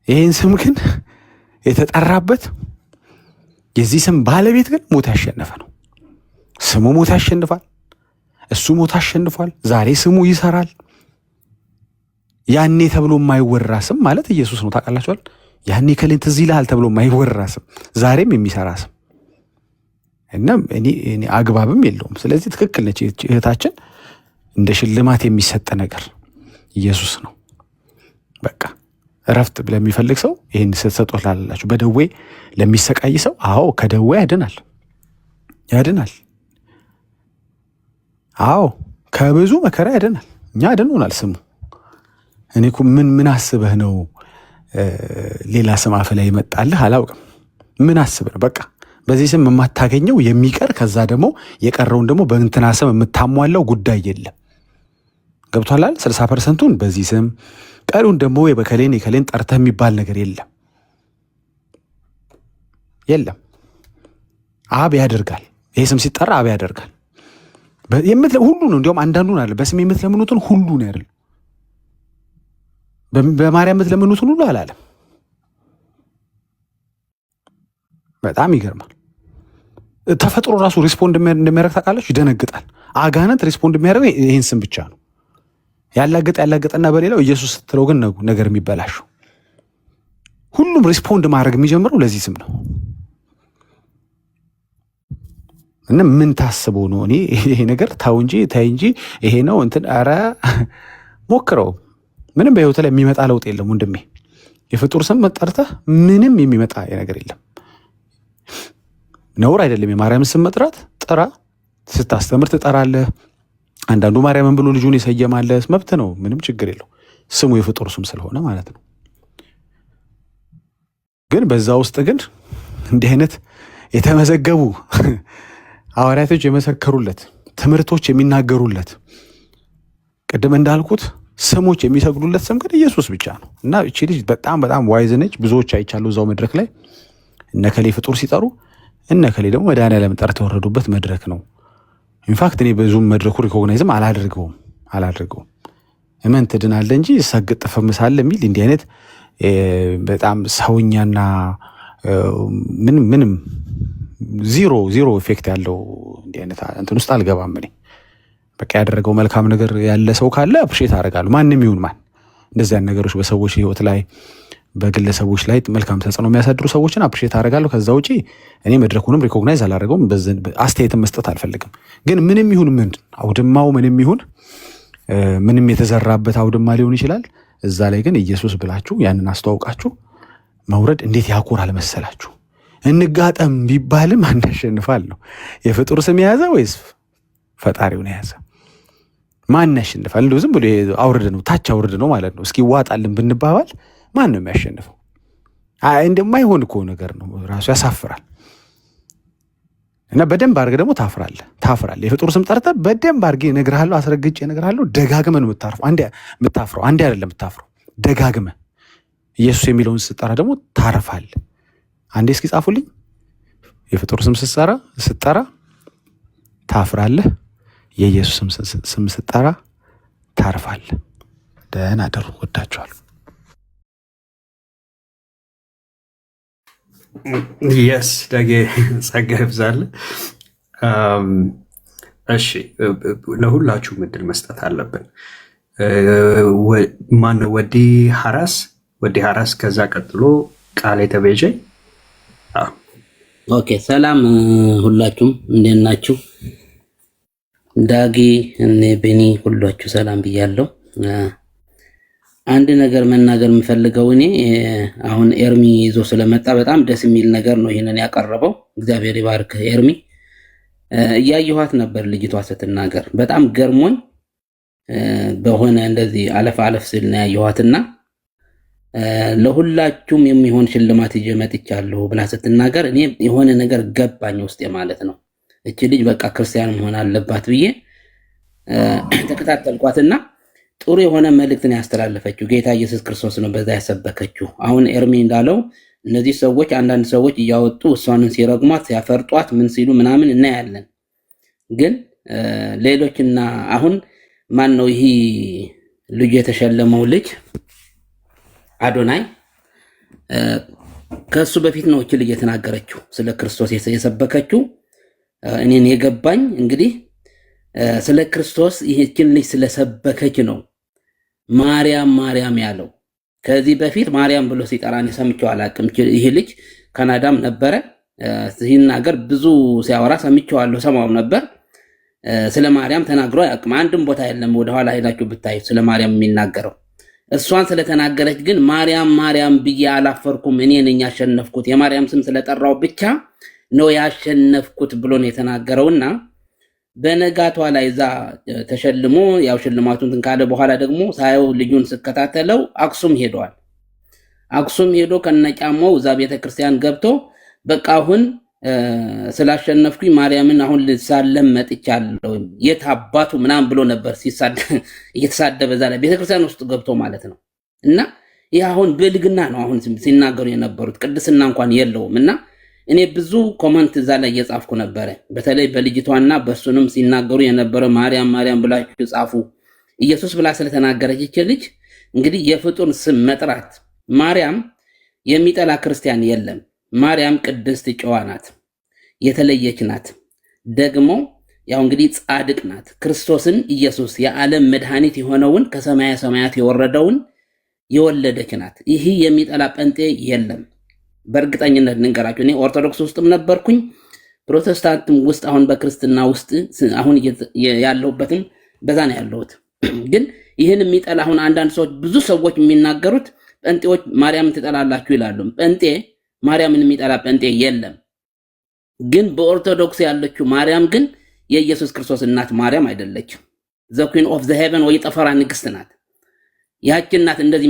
ይህን ስም ግን የተጠራበት የዚህ ስም ባለቤት ግን ሞት ያሸነፈ ነው። ስሙ ሞት ያሸንፋል፣ እሱ ሞት አሸንፏል። ዛሬ ስሙ ይሰራል። ያኔ ተብሎ የማይወራ ስም ማለት ኢየሱስ ነው። ታውቃላችኋል? ያኔ ከሌን ትዝ ይልሃል ተብሎ የማይወራ ስም ዛሬም የሚሰራ ስም እና እኔ አግባብም የለውም። ስለዚህ ትክክል ነች እህታችን። እንደ ሽልማት የሚሰጥ ነገር ኢየሱስ ነው። በቃ እረፍት ለሚፈልግ ሰው ይህን ስትሰጡ ላላችሁ፣ በደዌ ለሚሰቃይ ሰው አዎ ከደዌ ያድናል። አዎ ከብዙ መከራ ያድናል። እኛ አድኖናል ስሙ። እኔ እኮ ምን አስበህ ነው ሌላ ስም አፍ ላይ ይመጣልህ አላውቅም። ምን አስበህ ነው? በቃ በዚህ ስም የማታገኘው የሚቀር ከዛ ደግሞ የቀረውን ደግሞ በእንትና ስም የምታሟላው ጉዳይ የለም። ገብቷል? 60%ን በዚህ ስም ቀሪውን ደግሞ የከሌን ጠርተህ የሚባል ነገር የለም። አብ ያደርጋል። ይሄ ስም ሲጠራ አብ ያደርጋል። ሁሉ ነው። እንዲያውም አንዳንዱን አለ በስም የምትለምኑትን ሁሉ ነው አይደል? በማርያም የምትለምኑትን ሁሉ አላለም። በጣም ይገርማል። ተፈጥሮ ራሱ ሪስፖንድ እንደሚያደርግ ታውቃለች። ይደነግጣል። አጋንንት ሪስፖንድ የሚያደርገው ይህን ስም ብቻ ነው። ያላገጠና በሌላው ኢየሱስ ስትለው ግን ነገር የሚበላሸው። ሁሉም ሪስፖንድ ማድረግ የሚጀምረው ለዚህ ስም ነው። እና ምን ታስቦ ነው? እኔ ይሄ ነገር ታይ እንጂ ይሄ ነው እንትን ኧረ ሞክረው። ምንም በህይወት ላይ የሚመጣ ለውጥ የለም ወንድሜ። የፍጡር ስም መጠርተህ ምንም የሚመጣ ነገር የለም። ነውር አይደለም የማርያም ስም መጥራት። ጥራ፣ ስታስተምር ትጠራለህ። አንዳንዱ ማርያምን ብሎ ልጁን ይሰየማለህ፣ መብት ነው፣ ምንም ችግር የለው። ስሙ የፍጡር ስም ስለሆነ ማለት ነው። ግን በዛ ውስጥ ግን እንዲህ አይነት የተመዘገቡ ሐዋርያቶች የመሰከሩለት ትምህርቶች የሚናገሩለት ቅድም እንዳልኩት ስሞች የሚሰግዱለት ስም ግን ኢየሱስ ብቻ ነው። እና እቺ ልጅ በጣም ዋይዝ ነች። ብዙዎች አይቻሉ እዛው መድረክ ላይ እነከሌ ፍጡር ሲጠሩ እነከሌ ደግሞ መድኃኒዓለም ጠርተው የተወረዱበት መድረክ ነው። ኢንፋክት እኔ ብዙም መድረኩ ሪኮግናይዝም አላደርገውም። እመን ትድናለህ እንጂ ሰግጥ ፈምሳለ የሚል እንዲህ አይነት በጣም ሰውኛና ምንም ዚሮ ኢፌክት ያለው እንዲህ አይነት እንትን ውስጥ አልገባም። እኔ በቃ ያደረገው መልካም ነገር ያለ ሰው ካለ አፕሪሼት አደርጋለሁ። ማንም ይሁን ማን እንደዚህ አይነት ነገሮች በሰዎች ህይወት ላይ በግለሰቦች ላይ መልካም ተጽዕኖ የሚያሳድሩ ሰዎችን አፕሪሼት አደርጋለሁ። ከዛ ውጪ እኔ መድረኩንም ሪኮግናይዝ አላደርገውም። አስተያየትን መስጠት አልፈልግም። ግን ምንም ይሁን አውድማው ምንም የተዘራበት አውድማ ሊሆን ይችላል። እዛ ላይ ግን ኢየሱስ ብላችሁ ያንን አስተዋውቃችሁ መውረድ እንዴት ያኮራል መሰላችሁ? እንጋጠም ቢባልም አንድ ያሸንፋል ነው። የፍጡር ስም የያዘ ወይስ ፈጣሪውን የያዘ ማን ያሸንፋል? እንደው ዝም ብሎ አውርድ ነው ታች አውርድ ነው ማለት ነው። እስኪ ዋጣልን ብንባባል ማን ነው የሚያሸንፈው? እንደማይሆን እኮ ነገር ነው። ራሱ ያሳፍራል። እና በደንብ አድርገህ ደግሞ ታፍራለህ። የፍጡር ስም ጠርተህ በደንብ አድርገህ እነግርሃለሁ፣ አስረግጬ እነግርሃለሁ። ደጋግመህ ነው የምታፍረው። አንዴ አይደለም የምታፍረው፣ ደጋግመህ ኢየሱስ የሚለውን ስትጠራ ደግሞ ታርፋለህ። አንዴ እስኪ ጻፉልኝ። የፍጡር ስም ስትጠራ ታፍራለህ፣ የኢየሱስ ስም ስትጠራ ታርፋለህ። ደህና አደሩ። ወዳችኋለሁ። የስ ደጌ ጸጋ ይብዛልህ። እሺ ለሁላችሁም እድል መስጠት አለብን። ማነው ወዲ ሐራስ ከዛ ቀጥሎ ቃል የተቤዠ። ኦኬ ሰላም ሁላችሁም እንዴት ናችሁ? ዳጊ እኔ ቤኒ ሁላችሁ ሰላም ብያለሁ። አንድ ነገር መናገር የምፈልገው እኔ አሁን ኤርሚ ይዞ ስለመጣ በጣም ደስ የሚል ነገር ነው ይሄንን ያቀረበው። እግዚአብሔር ይባርክ ኤርሚ። እያየኋት ነበር ልጅቷ ስትናገር በጣም ገርሞኝ በሆነ እንደዚህ አለፍ ስል ነው ያየኋትና ለሁላችሁም የሚሆን ሽልማት ይዤ መጥቻለሁ ብላ ስትናገር እኔ የሆነ ነገር ገባኝ ውስጤ ማለት ነው። እቺ ልጅ በቃ ክርስቲያን መሆን አለባት ብዬ ተከታተልኳትና ጥሩ የሆነ መልእክትን ያስተላለፈችው ጌታ ኢየሱስ ክርስቶስ ነው በዛ ያሰበከችው። አሁን ኤርሚ እንዳለው እነዚህ ሰዎች አንዳንድ ሰዎች እያወጡ እሷንን ሲረግሟት ሲያፈርጧት ምን ሲሉ ምናምን እናያለን። ግን ሌሎችና አሁን ማን ነው ይሄ ልጅ የተሸለመው ልጅ አዶናይ ከሱ በፊት ነው እቺ ልጅ የተናገረችው ስለ ክርስቶስ የሰበከችው። እኔን የገባኝ እንግዲህ ስለ ክርስቶስ ይህችን ልጅ ስለሰበከች ነው ማርያም ያለው። ከዚህ በፊት ማርያም ብሎ ሲጠራን ሰምቼው አላውቅም። ይሄ ልጅ ካናዳም ነበረ ሲናገር ብዙ ሲያወራ ሰማው ነበር። ስለ ማርያም ተናግሮ አያውቅም። አንድም ቦታ የለም ወደኋላ ሄዳችሁ ብታዩ ስለ ማርያም የሚናገረው። እሷን ስለተናገረች ግን ማርያም ብዬ አላፈርኩም፣ እኔ ነኝ ያሸነፍኩት፣ የማርያም ስም ስለጠራው ብቻ ነው ያሸነፍኩት ብሎ ነው የተናገረውና በነጋቷ ላይ እዛ ተሸልሞ ያው ሽልማቱን ካለ በኋላ ደግሞ ሳየው ልጁን ስከታተለው አክሱም ሄዷል። አክሱም ሄዶ ከነጫማው እዛ ቤተክርስቲያን ገብቶ በቃ አሁን ስላሸነፍኩኝ ማርያምን አሁን ልሳለም መጥቻለሁ የት አባቱ ምናምን ብሎ ነበር እየተሳደበ እዛ ላይ ቤተክርስቲያን ውስጥ ገብቶ ማለት ነው። እና ይህ አሁን ብልግና ነው አሁን ሲናገሩ የነበሩት፣ ቅድስና እንኳን የለውም። እና እኔ ብዙ ኮመንት እዛ ላይ እየጻፍኩ ነበረ። በተለይ በልጅቷና በሱንም ሲናገሩ የነበረ ማርያም ብላችሁ ጻፉ። ኢየሱስ ብላ ስለተናገረች ይች ልጅ እንግዲህ የፍጡር ስም መጥራት ማርያም የሚጠላ ክርስቲያን የለም። ማርያም ቅድስት ጨዋ ናት፣ የተለየች ናት። ደግሞ ያው እንግዲህ ጻድቅ ናት። ክርስቶስን ኢየሱስ የዓለም መድኃኒት የሆነውን ከሰማያ ሰማያት የወረደውን የወለደች ናት። ይህ የሚጠላ ጴንጤ የለም። በእርግጠኝነት ንገራችሁ። እኔ ኦርቶዶክስ ውስጥም ነበርኩኝ፣ ፕሮቴስታንትም ውስጥ አሁን በክርስትና ውስጥ አሁን ያለሁበትም በዛ ነው ያለሁት። ግን ይህን የሚጠላ አሁን አንዳንድ ሰዎች ብዙ ሰዎች የሚናገሩት ጴንጤዎች ማርያምን ትጠላላችሁ ይላሉ። ጴንጤ ማርያምን የሚጠላ ጴንጤ የለም። ግን በኦርቶዶክስ ያለችው ማርያም ግን የኢየሱስ ክርስቶስ እናት ማርያም አይደለችም። ዘ ኩዊን ኦፍ ዘ ሄቨን ወይ ጠፈራ ንግስት ናት። ያቺ እናት እንደዚህ